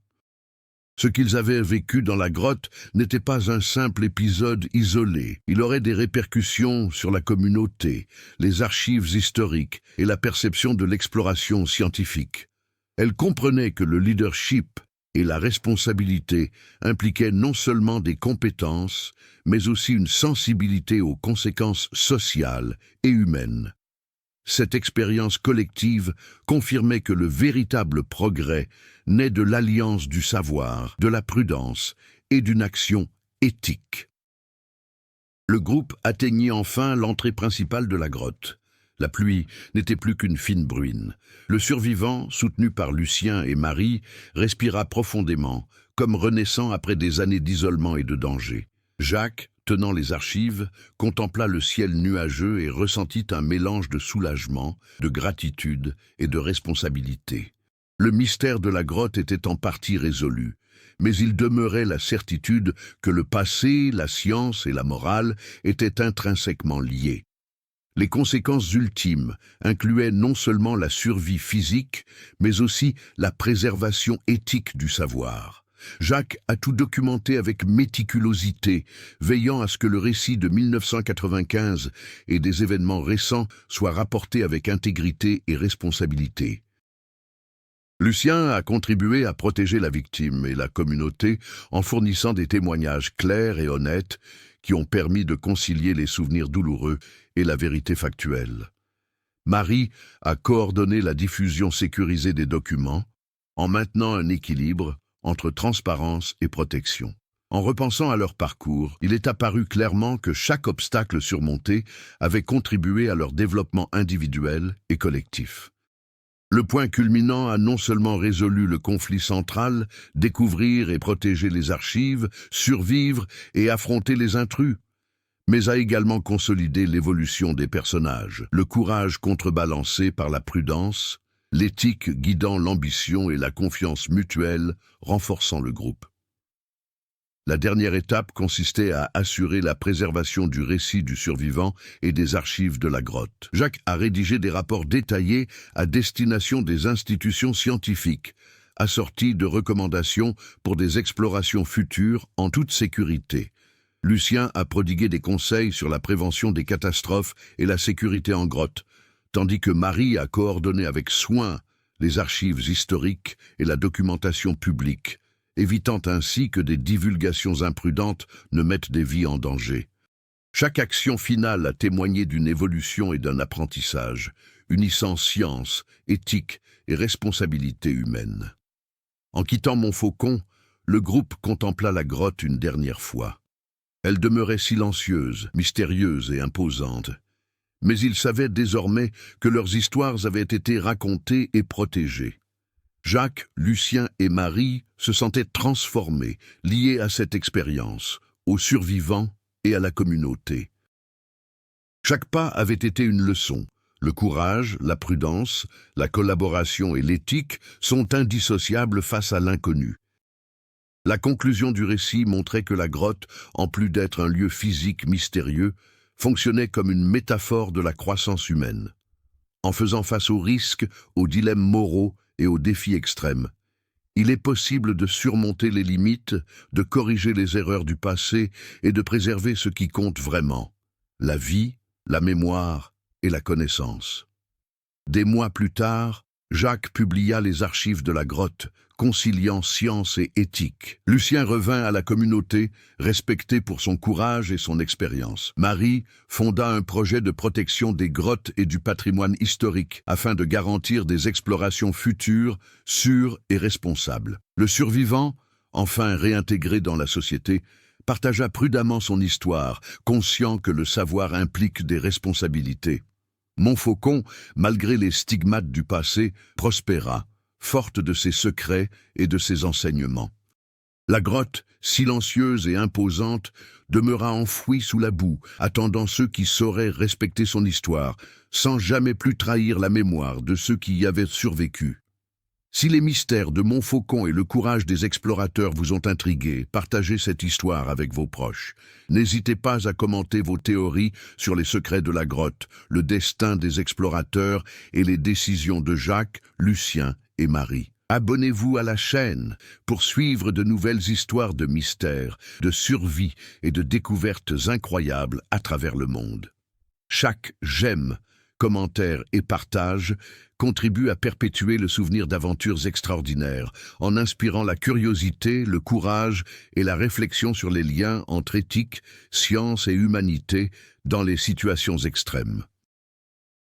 Ce qu'ils avaient vécu dans la grotte n'était pas un simple épisode isolé. Il aurait des répercussions sur la communauté, les archives historiques et la perception de l'exploration scientifique. Elle comprenait que le leadership et la responsabilité impliquaient non seulement des compétences, mais aussi une sensibilité aux conséquences sociales et humaines. Cette expérience collective confirmait que le véritable progrès naît de l'alliance du savoir, de la prudence et d'une action éthique. Le groupe atteignit enfin l'entrée principale de la grotte. La pluie n'était plus qu'une fine bruine. Le survivant, soutenu par Lucien et Marie, respira profondément, comme renaissant après des années d'isolement et de danger. Jacques, tenant les archives, contempla le ciel nuageux et ressentit un mélange de soulagement, de gratitude et de responsabilité. Le mystère de la grotte était en partie résolu, mais il demeurait la certitude que le passé, la science et la morale étaient intrinsèquement liés. Les conséquences ultimes incluaient non seulement la survie physique, mais aussi la préservation éthique du savoir. Jacques a tout documenté avec méticulosité, veillant à ce que le récit de 1995 et des événements récents soient rapportés avec intégrité et responsabilité. Lucien a contribué à protéger la victime et la communauté en fournissant des témoignages clairs et honnêtes qui ont permis de concilier les souvenirs douloureux et la vérité factuelle. Marie a coordonné la diffusion sécurisée des documents en maintenant un équilibre entre transparence et protection. En repensant à leur parcours, il est apparu clairement que chaque obstacle surmonté avait contribué à leur développement individuel et collectif. Le point culminant a non seulement résolu le conflit central, découvrir et protéger les archives, survivre et affronter les intrus, mais a également consolidé l'évolution des personnages, le courage contrebalancé par la prudence, l'éthique guidant l'ambition et la confiance mutuelle renforçant le groupe. La dernière étape consistait à assurer la préservation du récit du survivant et des archives de la grotte. Jacques a rédigé des rapports détaillés à destination des institutions scientifiques, assortis de recommandations pour des explorations futures en toute sécurité. Lucien a prodigué des conseils sur la prévention des catastrophes et la sécurité en grotte, tandis que Marie a coordonné avec soin les archives historiques et la documentation publique, évitant ainsi que des divulgations imprudentes ne mettent des vies en danger. Chaque action finale a témoigné d'une évolution et d'un apprentissage, unissant science, éthique et responsabilité humaine. En quittant Montfaucon, le groupe contempla la grotte une dernière fois. Elle demeurait silencieuse, mystérieuse et imposante. Mais ils savaient désormais que leurs histoires avaient été racontées et protégées. Jacques, Lucien et Marie se sentaient transformés, liés à cette expérience, aux survivants et à la communauté. Chaque pas avait été une leçon. Le courage, la prudence, la collaboration et l'éthique sont indissociables face à l'inconnu. La conclusion du récit montrait que la grotte, en plus d'être un lieu physique mystérieux, fonctionnait comme une métaphore de la croissance humaine. En faisant face aux risques, aux dilemmes moraux et aux défis extrêmes, il est possible de surmonter les limites, de corriger les erreurs du passé et de préserver ce qui compte vraiment, la vie, la mémoire et la connaissance. Des mois plus tard, Jacques publia les archives de la grotte, conciliant science et éthique. Lucien revint à la communauté, respecté pour son courage et son expérience. Marie fonda un projet de protection des grottes et du patrimoine historique afin de garantir des explorations futures, sûres et responsables. Le survivant, enfin réintégré dans la société, partagea prudemment son histoire, conscient que le savoir implique des responsabilités. Montfaucon, malgré les stigmates du passé, prospéra, forte de ses secrets et de ses enseignements. La grotte, silencieuse et imposante, demeura enfouie sous la boue, attendant ceux qui sauraient respecter son histoire, sans jamais plus trahir la mémoire de ceux qui y avaient survécu. Si les mystères de Montfaucon et le courage des explorateurs vous ont intrigué, partagez cette histoire avec vos proches. N'hésitez pas à commenter vos théories sur les secrets de la grotte, le destin des explorateurs et les décisions de Jacques, Lucien et Marie. Abonnez-vous à la chaîne pour suivre de nouvelles histoires de mystères, de survie et de découvertes incroyables à travers le monde. Chaque j'aime, commentaire et partage contribuent à perpétuer le souvenir d'aventures extraordinaires, en inspirant la curiosité, le courage et la réflexion sur les liens entre éthique, science et humanité dans les situations extrêmes.